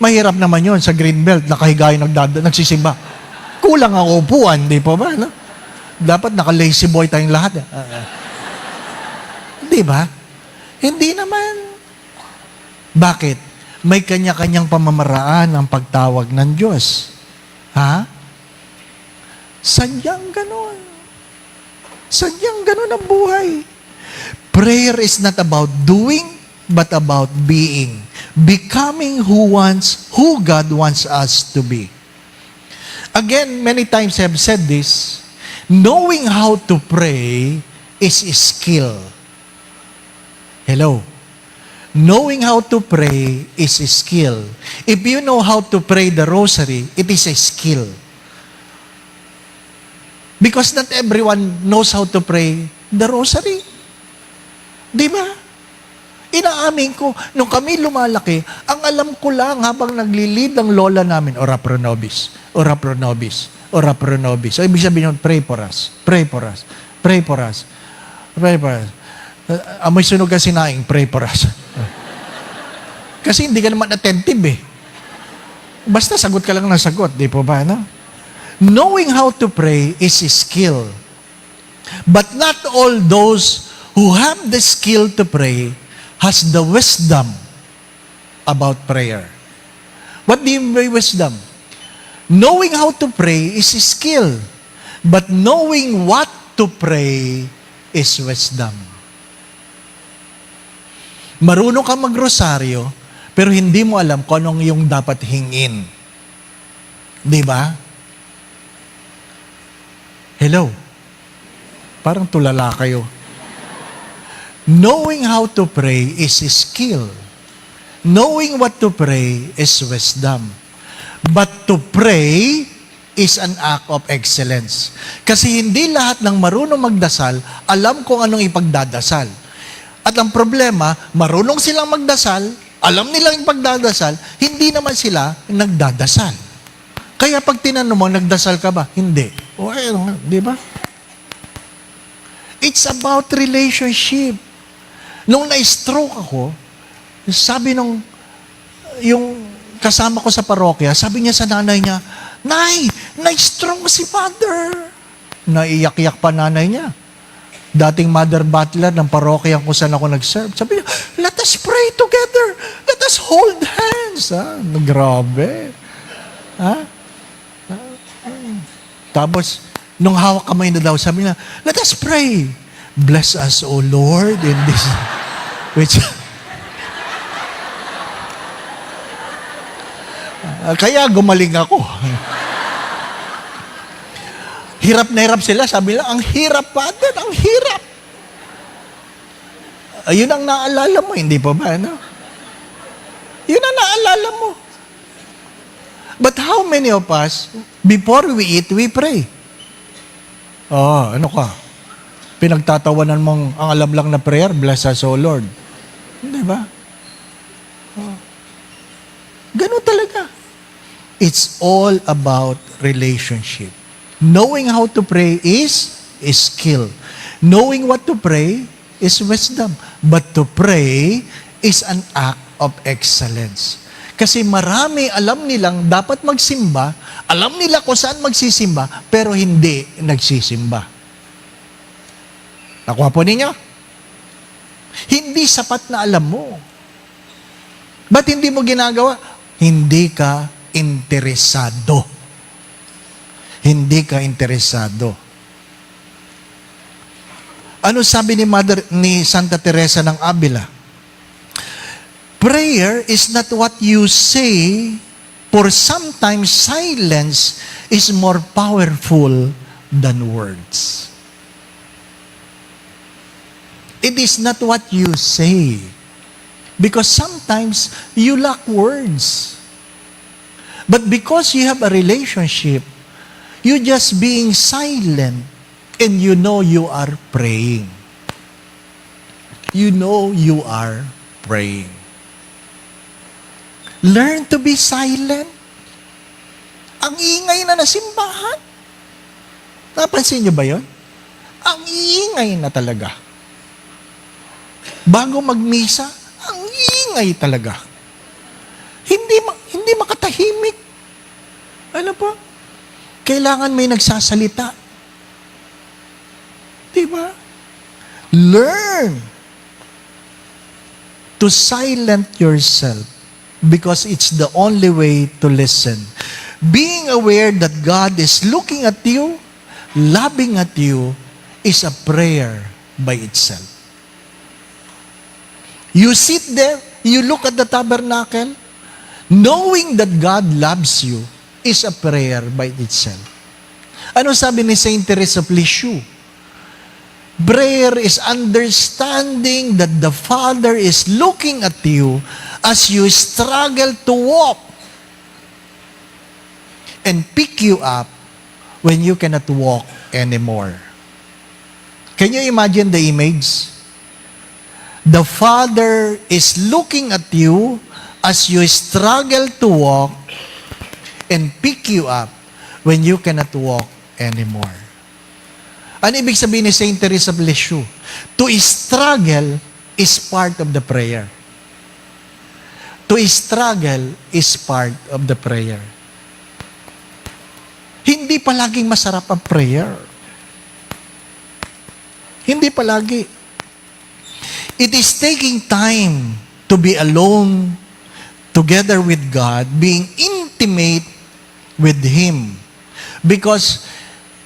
Mahirap naman yun sa Greenbelt, nakahiga yung nagsisimba. Kulang ang upuan, di pa ba? No? Dapat naka-lazy boy tayong lahat. Di ba? Hindi naman. Bakit? May kanya-kanyang pamamaraan ang pagtawag ng Diyos. Ha? Sadyang ganon. Sadyang ganon ang buhay. Prayer is not about doing, but about being. Becoming who God wants us to be. Again, many times I have said this, knowing how to pray is a skill. Hello? Knowing how to pray is a skill. If you know how to pray the rosary, it is a skill. Because not everyone knows how to pray the rosary. Di ba? Inaamin ko, nung kami lumalaki, ang alam ko lang habang naglilid ang lola namin, ora pro nobis, ora pro nobis, ora pro nobis. So, ibig sabihin yun, pray for us, pray for us, pray for us, pray for us. Amoy sunog kasi naing, pray for us. Kasi hindi ka naman attentive eh. Basta sagot ka lang ng sagot, di po ba, no? Knowing how to pray is a skill. But not all those who have the skill to pray has the wisdom about prayer. What do you mean by wisdom? Knowing how to pray is a skill. But knowing what to pray is wisdom. Marunong ka magrosaryo, pero hindi mo alam kung anong yung dapat hingin. Di ba? Hello? Parang tulala kayo. Knowing how to pray is a skill. Knowing what to pray is wisdom. But to pray is an act of excellence. Kasi hindi lahat ng marunong magdasal, alam kung anong ipagdadasal. At ang problema, marunong silang magdasal, alam nilang ipagdadasal, hindi naman sila nagdadasal. Kaya pag tinanong mo, nagdasal ka ba? Hindi. O ayun nga, di ba? It's about relationship. Nung na-stroke ako, sabi yung kasama ko sa parokya, sabi niya sa nanay niya, Nay, na-stroke si Father. Naiyak-iyak pa nanay niya. Dating mother butler ng parokya kung saan ako nag-serve. Sabi niya, let us pray together. Let us hold hands. Grabe. Tapos, nung hawak kamay na daw, sabi niya, let us pray. Bless us, O Lord, in this... Which... Kaya gumaling ako. Hirap na hirap sila. Sabi nila, ang hirap, Father, ang hirap. Ayun ang naalala mo, hindi pa ba? No? Yun ang naalala mo. But how many of us, before we eat, we pray? Ano ka? Pinagtatawanan mong ang alam lang na prayer, bless us, O Lord. Hindi ba? Ganun talaga. It's all about relationship. Knowing how to pray is skill. Knowing what to pray is wisdom. But to pray is an act of excellence. Kasi marami alam nilang dapat magsimba, alam nila kung saan magsisimba, pero hindi nagsisimba. Nakuha po ninyo? Hindi sapat na alam mo. Ba't hindi mo ginagawa? Hindi ka interesado. Hindi ka interesado. Ano sabi ni Santa Teresa ng Avila? Prayer is not what you say, for sometimes silence is more powerful than words. It is not what you say, because sometimes you lack words. But because you have a relationship, you just being silent and you know you are praying. You know you are praying. Learn to be silent. Ang ingay na simbahan. Napansin niyo ba yun? Ang ingay na talaga. Bago magmisa, ang ingay talaga. Hindi makatahimik. Ano po? Kailangan may nagsasalita. Diba? Learn to silent yourself because it's the only way to listen. Being aware that God is looking at you, loving at you, is a prayer by itself. You sit there, you look at the tabernacle, knowing that God loves you is a prayer by itself. Ano sabi ni Saint Teresa of Lisieux? Prayer is understanding that the Father is looking at you as you struggle to walk and pick you up when you cannot walk anymore. Can you imagine the image? The Father is looking at you as you struggle to walk and pick you up when you cannot walk anymore. Ano ibig sabihin ni Saint Teresa of Lisieux? To struggle is part of the prayer. To struggle is part of the prayer. Hindi palaging masarap ang prayer. Hindi palagi. It is taking time to be alone together with God, being intimate with Him. Because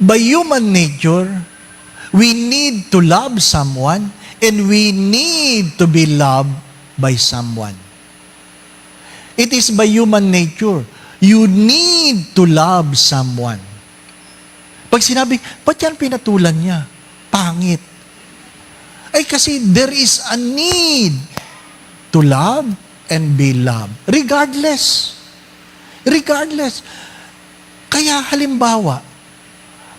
by human nature, we need to love someone and we need to be loved by someone. It is by human nature. You need to love someone. Pag sinabi, ba't yan pinatulan niya? Pangit. Ay kasi there is a need to love and be loved. Regardless. Regardless. Kaya halimbawa,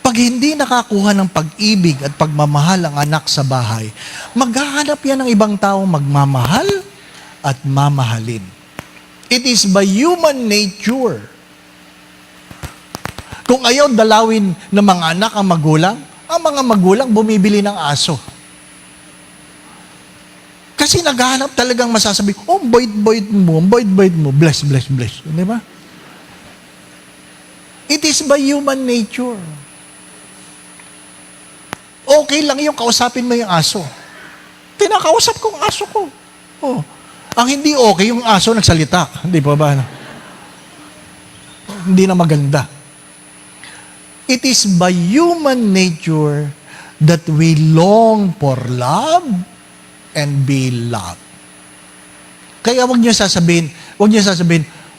pag hindi nakakuha ng pag-ibig at pagmamahal ang anak sa bahay, maghahanap yan ng ibang taong magmamahal at mamahalin. It is by human nature. Kung ayaw dalawin ng mga anak ang mga magulang bumibili ng aso. Kasi naghahanap talagang masasabi, oh, bait-bait mo, bless. Di ba? It is by human nature. Okay lang yung kausapin mo yung aso. Tinakausap ko ang aso ko. Oh. Ang hindi okay, yung aso nagsalita. Hindi pa ba? Hindi na maganda. It is by human nature that we long for love and be loved. Kaya huwag niyo sasabihin,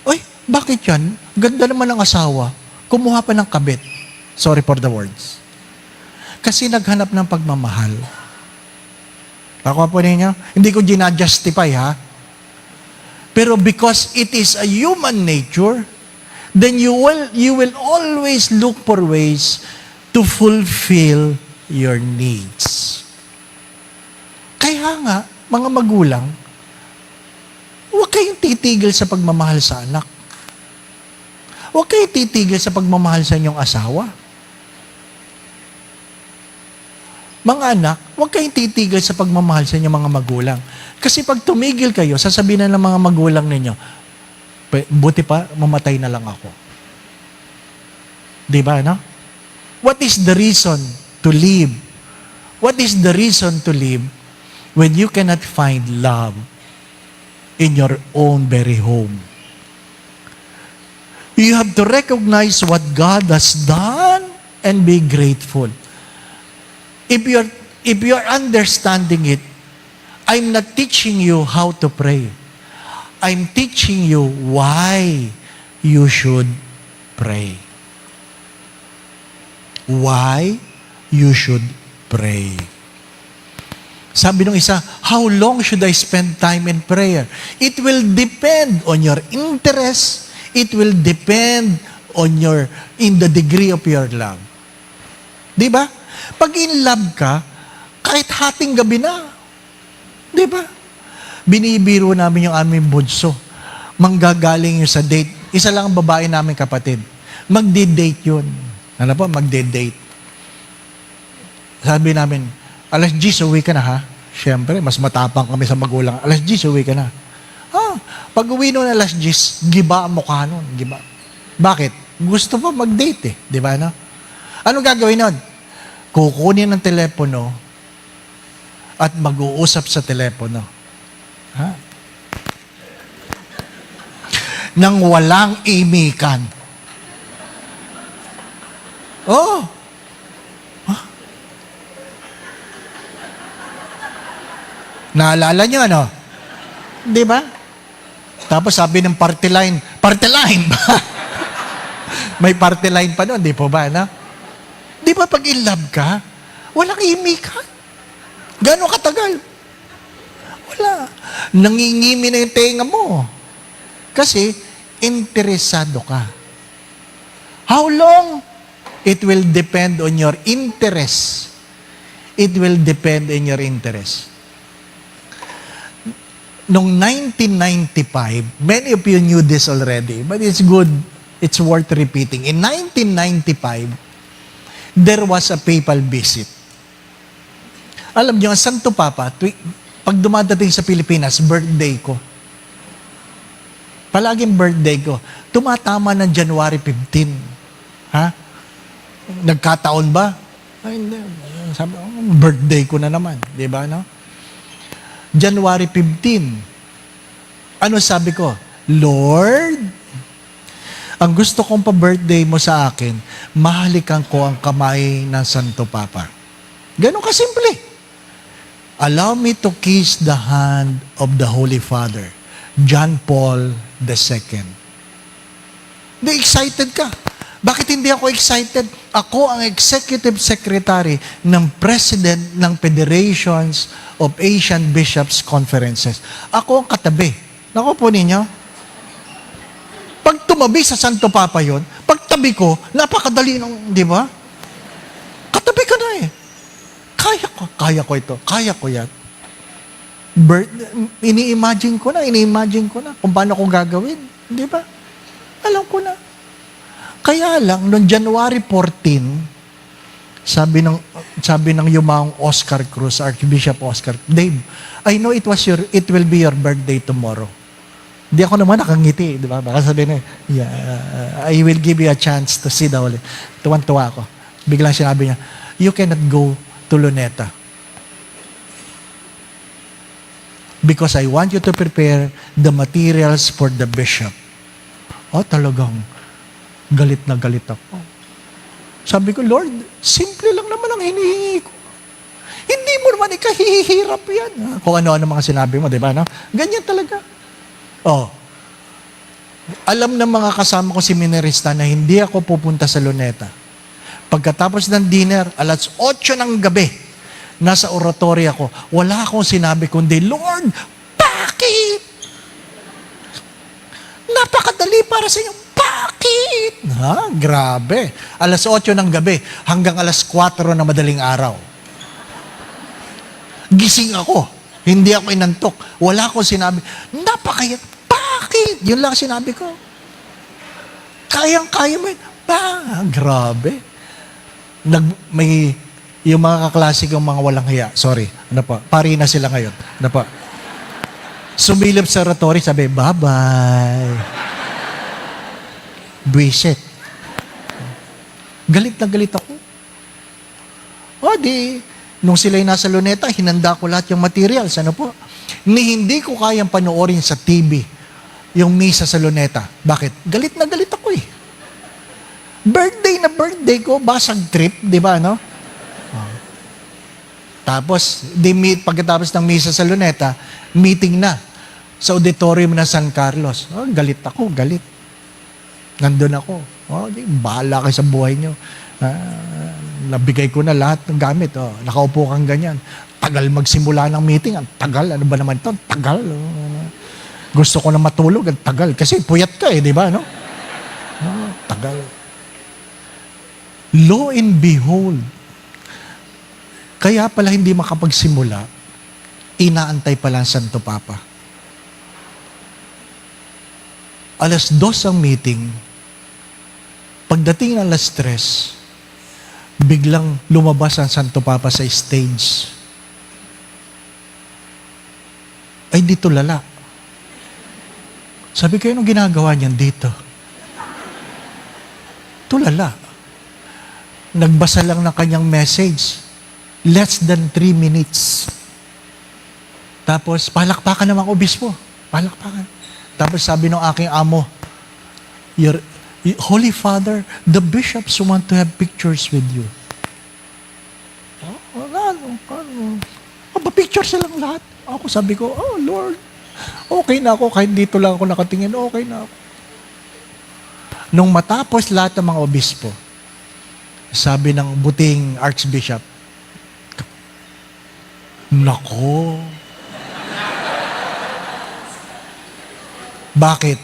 oy, bakit yan? Ganda naman ng asawa. Kumuha pa ng kabit. Sorry for the words. Kasi naghanap ng pagmamahal. Nakuha po ninyo? Hindi ko ginajustify, ha? Pero because it is a human nature, then you will always look for ways to fulfill your needs. Kaya nga, mga magulang, huwag kayong titigil sa pagmamahal sa anak. Huwag kayong titigil sa pagmamahal sa inyong asawa. Mga anak, huwag kayong titigil sa pagmamahal sa inyong mga magulang. Kasi pag tumigil kayo, sasabihin na ng mga magulang ninyo, buti pa, mamatay na lang ako. Di ba, no? What is the reason to live? What is the reason to live when you cannot find love in your own very home? You have to recognize what God has done and be grateful. If you're understanding it, I'm not teaching you how to pray. I'm teaching you why you should pray. Why you should pray. Sabi nung isa, how long should I spend time in prayer? It will depend on your interest. It will depend on in the degree of your love. Di ba? Pag in love ka, kahit hating gabi na. Di ba? Binibiro namin yung aming bunso. Manggagaling yung sa date. Isa lang ang babae namin kapatid. Magde-date yun. Ano po? Magde-date. Sabi namin, 10:00 uwi ka na ha? Siyempre, mas matapang kami sa magulang. 10:00 uwi ka na. Pag uwi nun 10:00, giba ang mukha nun. Giba. Bakit? Gusto pa mag-date eh. Di ba, no? Anong gagawin nun? Kukunin ang telepono at mag-uusap sa telepono. Ha? Nang walang imikan. Oh. Huh? Naalala nyo, ano? Di ba? Tapos sabi ng party line ba? May party line pa doon, di po ba, no? Di ba pag in love ka, walang imikan? Gano'ng katagal? Wala. Nangingimi na yung tenga mo. Kasi, interesado ka. How long? It will depend on your interest. It will depend on your interest. Noong 1995, many of you knew this already, but it's good, it's worth repeating. In 1995, there was a papal visit. Alam niyo, ang Santo Papa, pag dumadating sa Pilipinas, birthday ko. Palaging birthday ko. Tumatama ng January 15. Ha? Nagkataon ba? Ay, hindi. Sabi, birthday ko na naman. Di ba, no? January 15. Ano sabi ko? Lord, ang gusto kong pa-birthday mo sa akin, mahalikan ko ang kamay ng Santo Papa. Ganon kasimple. Allow me to kiss the hand of the Holy Father, John Paul II. Di excited ka. Bakit hindi ako excited? Ako ang executive secretary ng president ng Federations of Asian Bishops Conferences. Ako ang katabi. Naku po ninyo. Pag tumabi sa Santo Papa yon, pag tabi ko, napakadali ng, di ba? Katabi ka na eh. Kaya ko ito. Kaya ko yan. Ini-imagine ko na kung paano ko gagawin. Di ba? Alam ko na. Kaya lang, noong January 14, sabi ng yumaong Oscar Cruz, Archbishop Oscar, Dave, I know it will be your birthday tomorrow. Di ako naman nakangiti, di ba? Baka sabihin I will give you a chance to see the Holy. Tuwan-tuwa ako. Biglang sinabi niya, you cannot go to Luneta. Because I want you to prepare the materials for the bishop. Talagang galit na galit ako. Sabi ko, Lord, simple lang naman ang hinihingi ko. Hindi mo naman ikahihirap yan. Kung ano-ano mga sinabi mo, di ba? No? Ganyan talaga. Alam ng mga kasama ko seminarista na hindi ako pupunta sa Luneta. Pagkatapos ng dinner, alas 8 ng gabi, nasa oratory ako, wala akong sinabi kundi, Lord, bakit? Napakadali para sa inyo. Bakit? Grabe. Alas 8 ng gabi hanggang alas 4 na madaling araw. Gising ako. Hindi ako inantok. Wala akong sinabi. Napakayat. Bakit? Yun lang sinabi ko. Kayang-kaya mo yun. Grabe. May yung mga kaklasikong mga walang hiya. Sorry. Pari na sila ngayon. Sumilip sa oratory, sabi, bye-bye. Buisit. Galit na galit ako. Nung sila'y nasa Luneta, hinanda ko lahat yung materials. Ni hindi ko kayang panoorin sa TV yung misa sa Luneta. Bakit? Galit na galit ako eh. Birthday na birthday ko, basag trip, di ba, no? Tapos, pagkatapos ng misa sa Luneta, meeting na sa auditorium na San Carlos. Galit ako, galit. Nandun ako. Bahala kayo sa buhay nyo. Nabigay ko na lahat ng gamit. Nakaupo kang ganyan. Tagal magsimula ng meeting. Ang tagal. Ano ba naman ito? Tagal. Gusto ko na matulog. Ang tagal. Kasi puyat ka di ba? No? Tagal. Lo and behold, kaya pala hindi makapagsimula, inaantay pala ang Santo Papa. Alas 2 ang meeting, pagdating ng alas 3, biglang lumabas ang Santo Papa sa stage. Ay, dito lala. Sabi ko, anong ginagawa niyan dito? Tulala. Nagbasa lang ng kanyang message. Less than 3 minutes. Tapos, palakpakan naman obispo. Palakpakan. Tapos sabi ng aking amo, Holy Father, the bishops want to have pictures with you. Pa-picture silang lahat. Ako sabi ko, Lord, okay na ako. Kahit dito lang ako nakatingin, okay na ako. Nung matapos lahat ng mga obispo, sabi ng buting archbishop, nako. Bakit?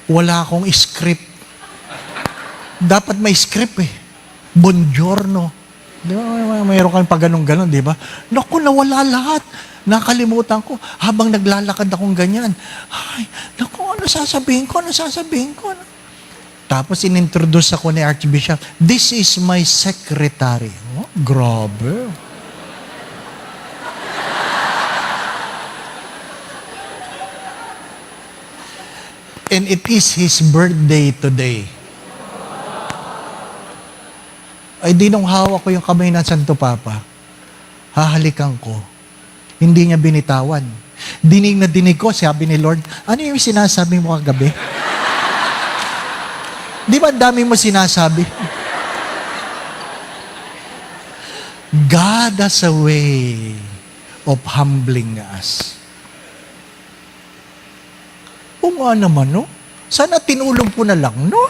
Wala akong script. Dapat may script eh. Buongiorno. Di ba? Mayroon kang pag ganun-ganon, di ba? Naku, nawala lahat. Nakalimutan ko. Habang naglalakad akong ganyan. Ay, naku, ano sasabihin ko? Tapos inintroduce ako ni Archbishop. This is my secretary. Grabe. And it is his birthday today. Ay di nung hawak ko yung kamay ng Santo Papa, hahalikan ko. Hindi niya binitawan. Dinig na dinig ko, sabi ni Lord, ano yung sinasabi mo kagabi? Di ba dami mo sinasabi? God has a way of humbling us. O nga naman, no? Sana tinulong ko na lang, no?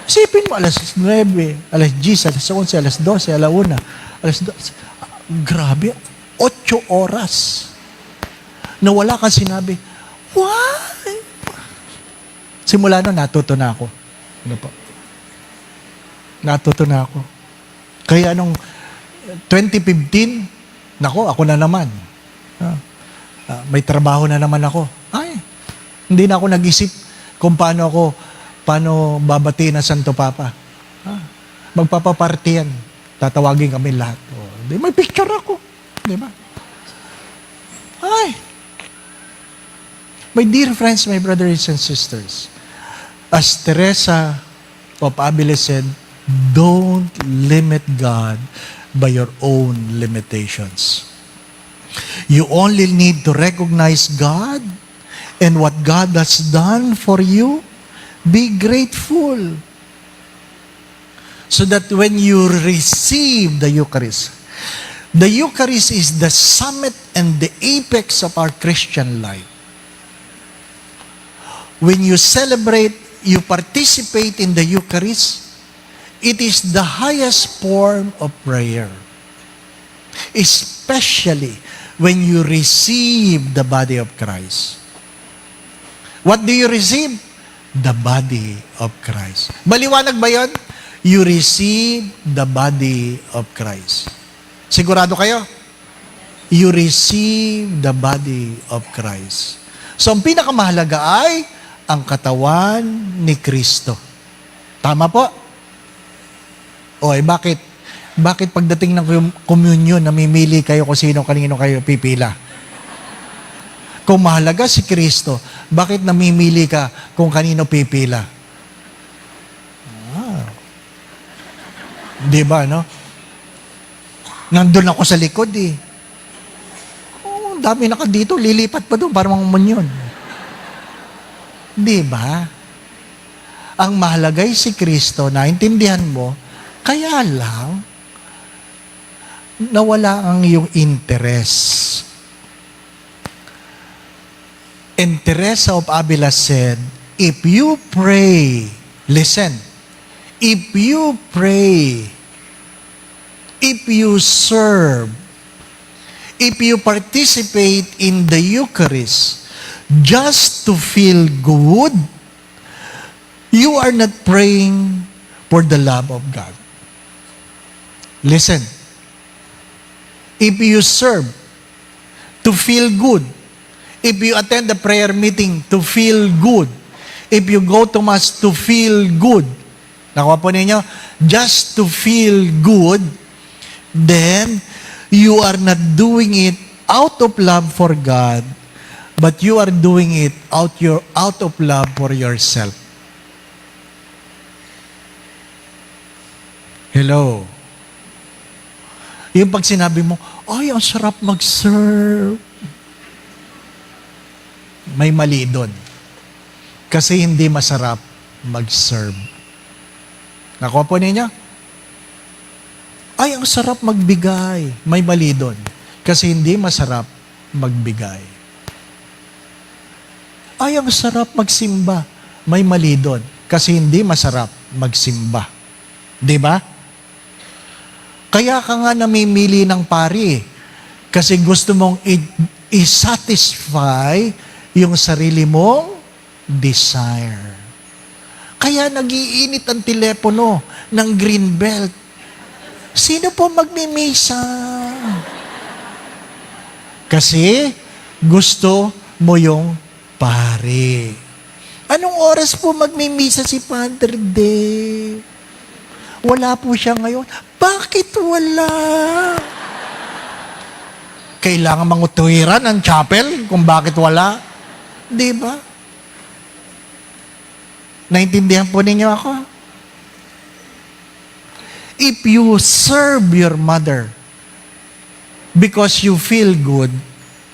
Isipin mo, alas 9, alas 10, alas 11, alas 12, alas 1, alas 12. Grabe, 8 oras. Na wala kang sinabi, why? Simula no, natuto na ako. Ano po? Natuto na ako. Kaya nung 2015, ako na naman. May trabaho na naman ako. Hindi na ako nag-isip kung paano ako Paano babatiin ang Santo Papa? Magpapaparty yan. Tatawagin kami lahat. Di, may picture ako. Di ba? Ay! My dear friends, my brothers and sisters, as Teresa of Avila said, don't limit God by your own limitations. You only need to recognize God and what God has done for you. Be grateful. So that when you receive the Eucharist is the summit and the apex of our Christian life. When you celebrate, you participate in the Eucharist, it is the highest form of prayer. Especially when you receive the body of Christ. What do you receive? The body of Christ. Maliwanag ba yun? You receive the body of Christ. Sigurado kayo? You receive the body of Christ. So, ang pinakamahalaga ay ang katawan ni Kristo. Tama po? O, bakit? Bakit pagdating ng communion, namimili kayo kung kanino kayo pipila? Kung mahalaga si Kristo, bakit namimili ka kung kanino pipila? Di ba, no? Nandun ako sa likod, eh. Dami naka dito, lilipat pa doon para mamunyon. Di ba? Ang mahalagay si Kristo, naintindihan mo, kaya lang, nawala ang iyong interest. And Teresa of Avila said, if you pray, listen, if you pray, if you serve, if you participate in the Eucharist just to feel good, you are not praying for the love of God. Listen, if you serve to feel good, if you attend the prayer meeting to feel good, if you go to Mass to feel good, nakuha po ninyo, just to feel good, then you are not doing it out of love for God, but you are doing it out of love for yourself. Hello? Yung pag sinabi mo, ay, ang sarap mag-serve. May mali doon. Kasi hindi masarap mag-serve. Nakuha po ninyo? Ay, ang sarap magbigay. May mali doon. Kasi hindi masarap magbigay. Ay, ang sarap magsimba. May mali doon. Kasi hindi masarap magsimba. Di ba? Kaya ka nga namimili ng pari. Kasi gusto mong i-satisfy yung sarili mong desire. Kaya nagiinit ang telepono ng green belt. Sino po magmimisa? Kasi gusto mo yung pare. Anong oras po magmimisa si Father Dave? Wala po siya ngayon. Bakit wala? Kailangan mangutuwiran ang chapel kung bakit wala. Di ba? Naintindihan po ninyo ako? If you serve your mother because you feel good,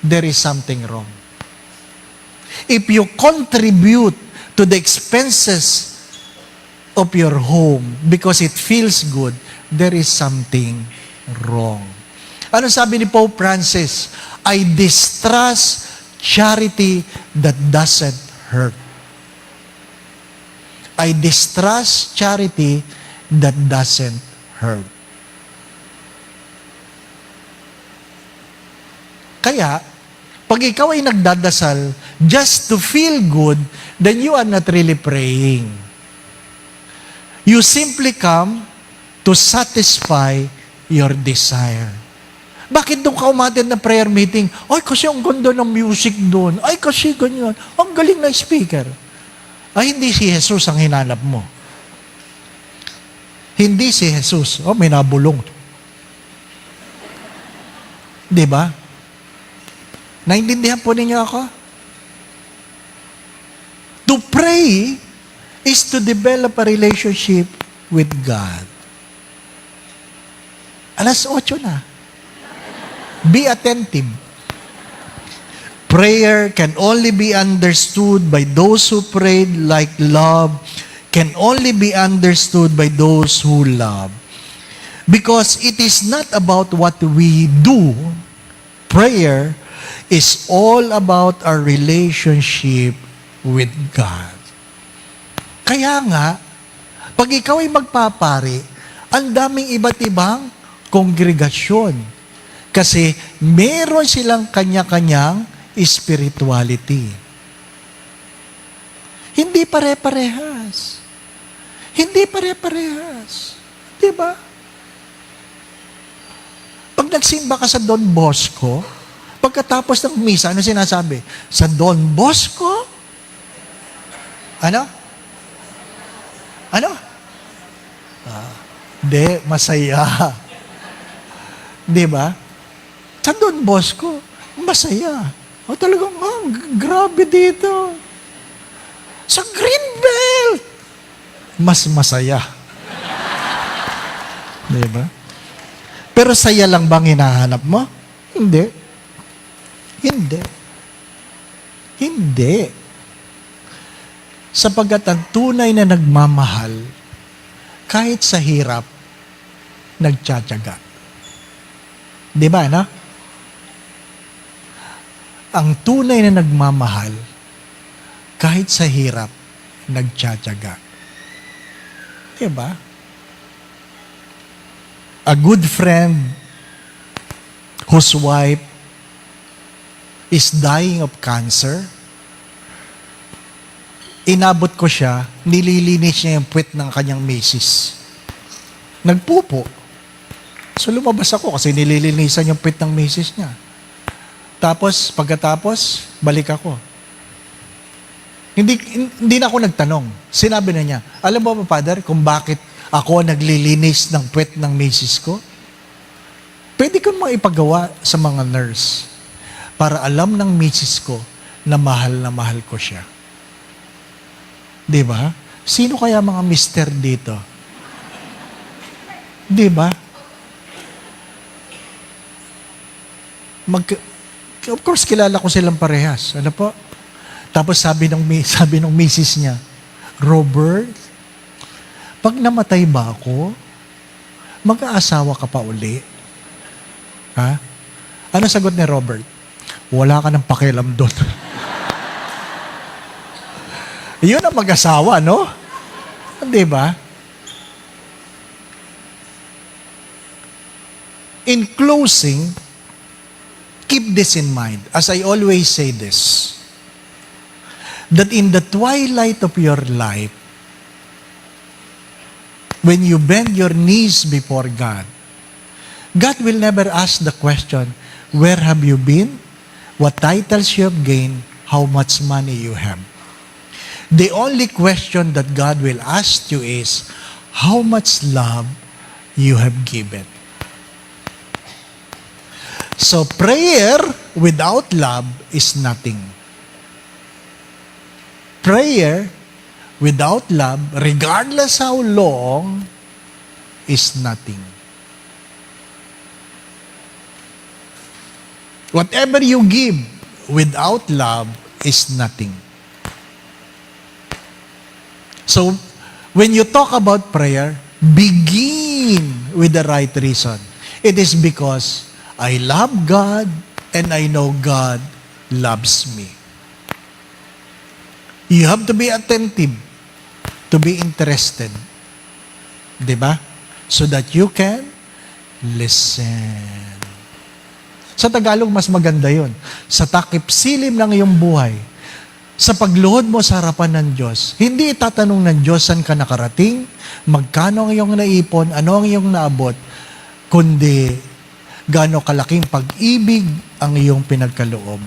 there is something wrong. If you contribute to the expenses of your home because it feels good, there is something wrong. Ano sabi ni Pope Francis? I distrust charity that doesn't hurt. I distrust charity that doesn't hurt. Kaya, pag ikaw ay nagdadasal just to feel good, then you are not really praying. You simply come to satisfy your desire. Bakit doon ka umattend na prayer meeting? Ay, kasi ang ganda ng music doon. Ay, kasi ganyan. Ang galing na speaker. Ay, hindi si Jesus ang hinanap mo. Hindi si Jesus. Oh, may nabulong. Di ba? Naintindihan po ninyo ako? To pray is to develop a relationship with God. Alas 8 na. Be attentive. Prayer can only be understood by those who prayed, like love can only be understood by those who love. Because it is not about what we do. Prayer is all about our relationship with God. Kaya nga, pag ikaw ay magpapari, ang daming iba't ibang kongregasyon. Kasi meron silang kanya-kanyang spirituality. Hindi pare-parehas. Hindi pare-parehas. Diba? Pag nagsimba ka sa Don Bosco, pagkatapos ng misa, ano sinasabi? Sa Don Bosco? Ano? Ano? Hindi, masaya. Di ba? Sa Don Bosco, masaya. O talagang, grabe dito. Sa Greenbelt, mas masaya. Di ba? Pero saya lang bang hinahanap mo? Hindi. Hindi. Hindi. Sapagkat ang tunay na nagmamahal, kahit sa hirap, nagtsatsaga. Di ba, no? Ang tunay na nagmamahal, kahit sa hirap, nagtsatsaga. Di ba? A good friend whose wife is dying of cancer, inabot ko siya, nililinis niya yung puwet ng kanyang misis. Nagpupo. So lumabas ako kasi nililinisan yung puwet ng misis niya. Tapos, pagkatapos, balik ako. Hindi na ako nagtanong. Sinabi na niya, alam mo ba, Father, kung bakit ako naglilinis ng puwet ng misis ko? Pwede ko mga ipagawa sa mga nurse para alam ng misis ko na mahal ko siya. Di ba? Sino kaya mga mister dito? Di ba? Of course, kilala ko silang parehas. Ano po? Tapos sabi ng misis niya, Robert, pag namatay ba ako, mag-aasawa ka pa uli? Ha? Ano sagot ni Robert? Wala ka ng pakialam doon. Yun ang mag-asawa, no? Di ba? In closing, keep this in mind. As I always say this, that in the twilight of your life, when you bend your knees before God, God will never ask the question, where have you been? What titles you have gained? How much money you have? The only question that God will ask you is, how much love you have given? So prayer without love is nothing. Prayer without love, regardless how long, is nothing. Whatever you give without love is nothing. So, when you talk about prayer, begin with the right reason. It is because I love God and I know God loves me. You have to be attentive, to be interested. Diba? So that you can listen. Sa Tagalog, mas maganda yon. Sa takip silim ng iyong buhay, sa pagluhod mo sa harapan ng Diyos, hindi itatanong ng Diyos saan ka nakarating, magkano ang iyong naipon, ano ang iyong naabot, kundi gaano kalaking pag-ibig ang iyong pinagkaloob.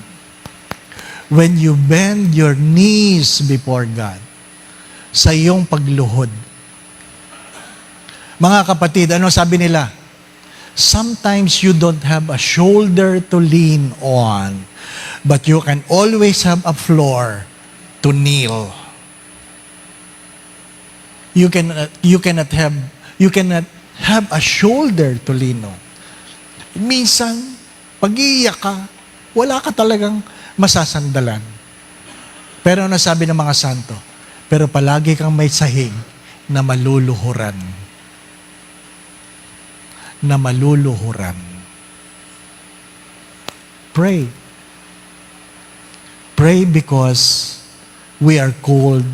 When you bend your knees before God, sa iyong pagluhod. Mga kapatid, ano sabi nila? Sometimes you don't have a shoulder to lean on, but you can always have a floor to kneel. You cannot have a shoulder to lean on. Minsan, pag-iiyak ka, wala ka talagang masasandalan. Pero ano sabi ng mga santo? Pero palagi kang may sahig na maluluhuran. Na maluluhuran. Pray. Pray because we are called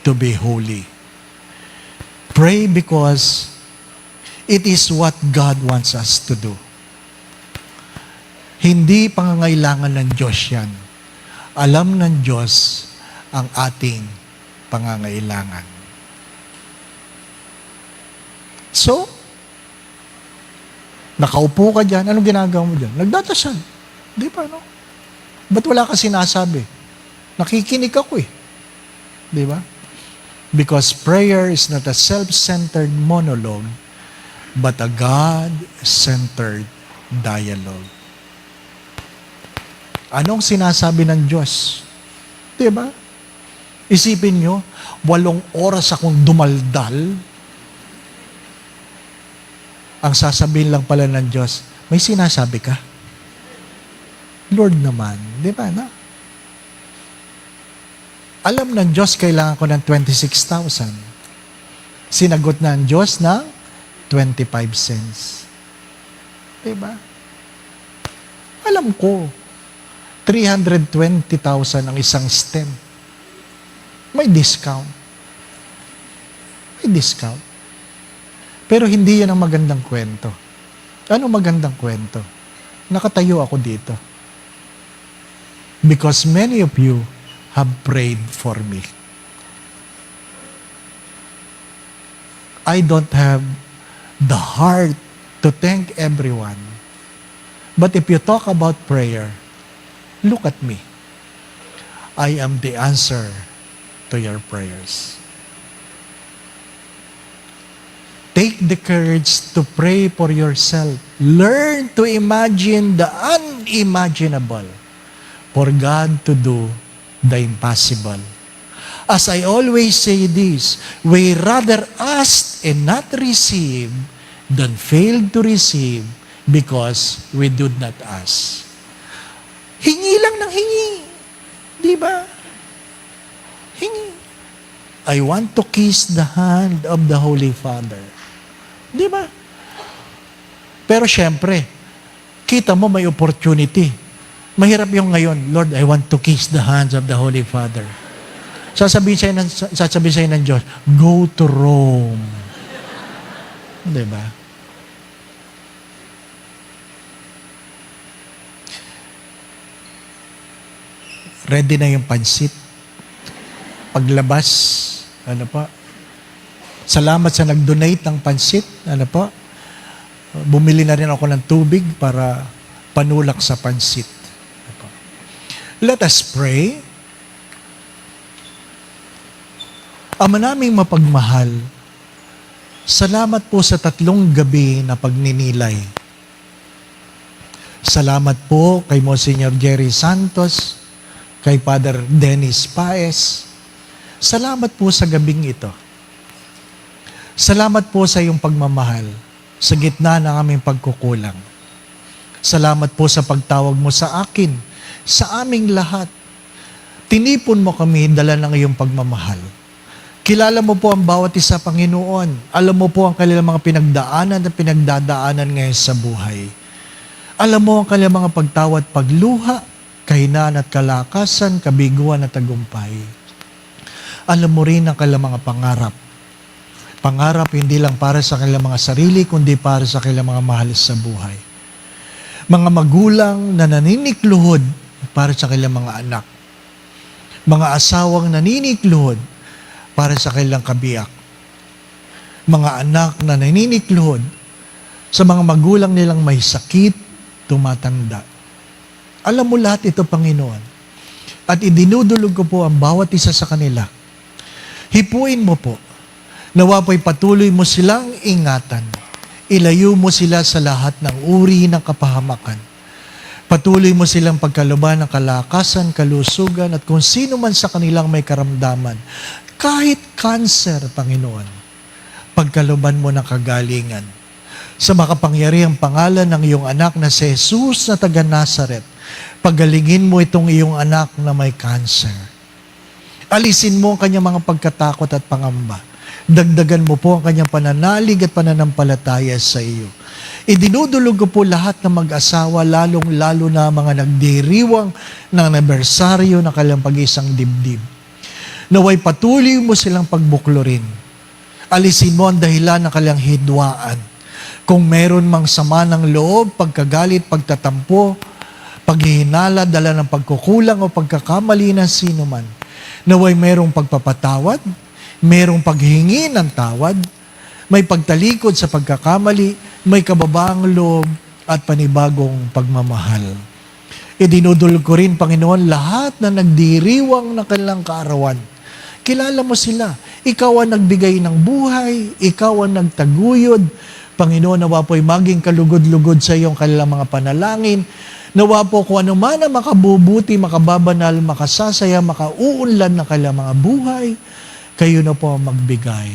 to be holy. Pray because it is what God wants us to do. Hindi pangangailangan ng Diyos yan. Alam ng Diyos ang ating pangangailangan. So, nakaupo ka dyan, anong ginagawa mo dyan? Nagdadasal. Di ba, no? Ba't wala ka sinasabi? Nakikinig ako eh. Di ba? Because prayer is not a self-centered monologue, but a God-centered dialogue. Anong sinasabi ng Diyos? Di ba? Isipin nyo, 8 oras akong dumaldal. Ang sasabihin lang pala ng Diyos, may sinasabi ka? Lord naman, di ba na? Alam ng Diyos, kailangan ko ng 26,000. Sinagot na ang Diyos ng 25 cents. Di ba? Alam ko, 320,000 ang isang stem. May discount. May discount. Pero hindi yan ang magandang kwento. Ano magandang kwento? Nakatayo ako dito. Because many of you have prayed for me. I don't have the heart to thank everyone. But if you talk about prayer, look at me. I am the answer to your prayers. Take the courage to pray for yourself. Learn to imagine the unimaginable for God to do the impossible. As I always say this, we rather ask and not receive than fail to receive because we did not ask. Hingi lang ng hingi. Di ba? Hingi. I want to kiss the hand of the Holy Father. Di ba? Pero syempre, kita mo may opportunity. Mahirap yung ngayon, Lord, I want to kiss the hands of the Holy Father. Sasabihin sa'yo ng Diyos, go to Rome. Di ba? Ready na yung pansit. Paglabas, ano pa? Salamat sa nag-donate ng pansit. Ano pa? Bumili na rin ako ng tubig para panulak sa pansit. Ano pa? Let us pray. Ama naming mapagmahal, salamat po sa 3 gabi na pagninilay. Salamat po kay Monsignor Jerry Santos, kay Father Dennis Paez. Salamat po sa gabing ito. Salamat po sa iyong pagmamahal sa gitna ng aming pagkukulang. Salamat po sa pagtawag mo sa akin, sa aming lahat. Tinipon mo kami dala ng iyong pagmamahal. Kilala mo po ang bawat isa, Panginoon. Alam mo po ang kanilang mga pinagdaanan at pinagdadaanan ngayon sa buhay. Alam mo ang kanilang mga pagtawa at pagluha, kahinaan at kalakasan, kabiguan at tagumpay. Alam mo rin ang kanilang mga pangarap. Pangarap hindi lang para sa kanilang mga sarili, kundi para sa kanilang mga mahal sa buhay. Mga magulang na naninikluhod para sa kanilang mga anak. Mga asawang naninikluhod para sa kanilang kabiyak. Mga anak na naninikluhod sa mga magulang nilang may sakit, tumatanda. Alam mo lahat ito, Panginoon. At idinudulog ko po ang bawat isa sa kanila Hipuin mo po. Nawa po'y patuloy mo silang ingatan. Ilayo mo sila sa lahat ng uri ng kapahamakan. Patuloy mo silang pagkaluban ng kalakasan, kalusugan, at kung sino man sa kanilang may karamdaman. Kahit cancer, Panginoon, pagkaluban mo ng kagalingan. Sa makapangyarihang pangalan ng iyong anak na si Jesus na taga Nazaret, pagalingin mo itong iyong anak na may cancer. Alisin mo ang kanyang mga pagkatakot at pangamba. Dagdagan mo po ang kanyang pananalig at pananampalataya sa iyo. Idinudulog ko po lahat ng mag-asawa, lalong-lalo na mga nagdiriwang ng anibersaryo ng kanilang pag-isang dibdib. Naway patuloy mo silang pagbuklorin. Alisin mo ang dahilan ng kanilang hidwaan. Kung meron mang sama ng loob, pagkagalit, pagtatampo, paghihinala, dala ng pagkukulang o pagkakamali ng sino man, naway merong pagpapatawad, merong paghingi ng tawad, may pagtalikod sa pagkakamali, may kababaang loob at panibagong pagmamahal. Idinudulog ko rin, Panginoon, lahat na nagdiriwang ng kanilang kaarawan. Kilala mo sila. Ikaw ang nagbigay ng buhay, ikaw ang nagtaguyod. Panginoon, nawa po'y maging kalugod-lugod sa iyong kanilang mga panalangin. Nawa po kung ano man ang makabubuti, makababanal, makasasaya, makauunlad ng kanilang mga buhay, kayo na po ang magbigay.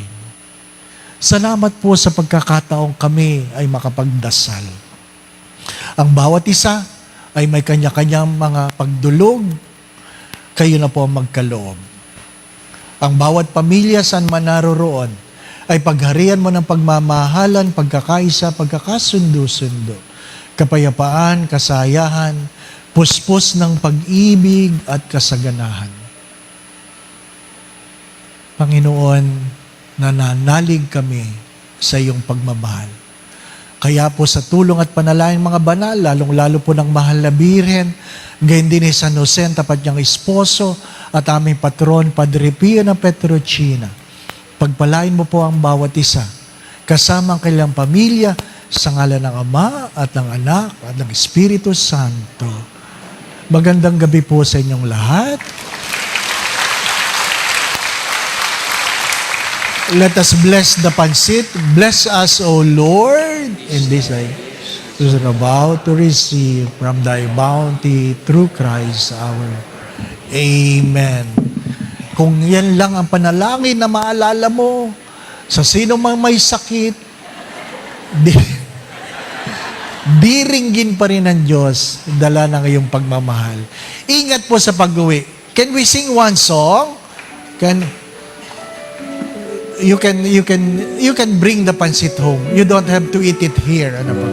Salamat po sa pagkakataong kami ay makapagdasal. Ang bawat isa ay may kanya-kanyang mga pagdulog, kayo na po ang magkaloob. Ang bawat pamilya saan man naroroon ay pagharian mo ng pagmamahalan, pagkakaisa, pagkakasundo-sundo, kapayapaan, kasayahan, puspos ng pag-ibig at kasaganahan. Panginoon, nananalig kami sa iyong pagmamahal. Kaya po sa tulong at panalangin mga banal, lalong-lalo po ng mahal na Birhen, gayon din ni San Jose, tapat niyang esposo, at aming patron, Padre Pio ng Petrocina. Pagpalain mo po ang bawat isa, kasama ang kanilang pamilya, sa ngalan ng Ama at ng Anak at ng Espiritu Santo. Magandang gabi po sa inyong lahat. Let us bless the pansit. Bless us, O Lord, in this day. We are about to receive from thy bounty through Christ our. Amen. Kung yan lang ang panalangin na maalala mo, sa sino mang may sakit, diringgin pa rin ng Diyos, dala ng iyong pagmamahal. Ingat po sa pag-uwi. Can we sing one song? You can bring the pansit home. You don't have to eat it here. Ano po?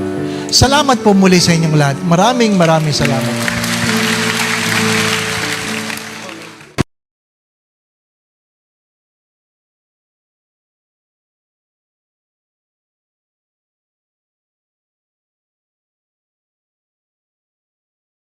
Salamat po muli sa inyong lahat. Maraming salamat.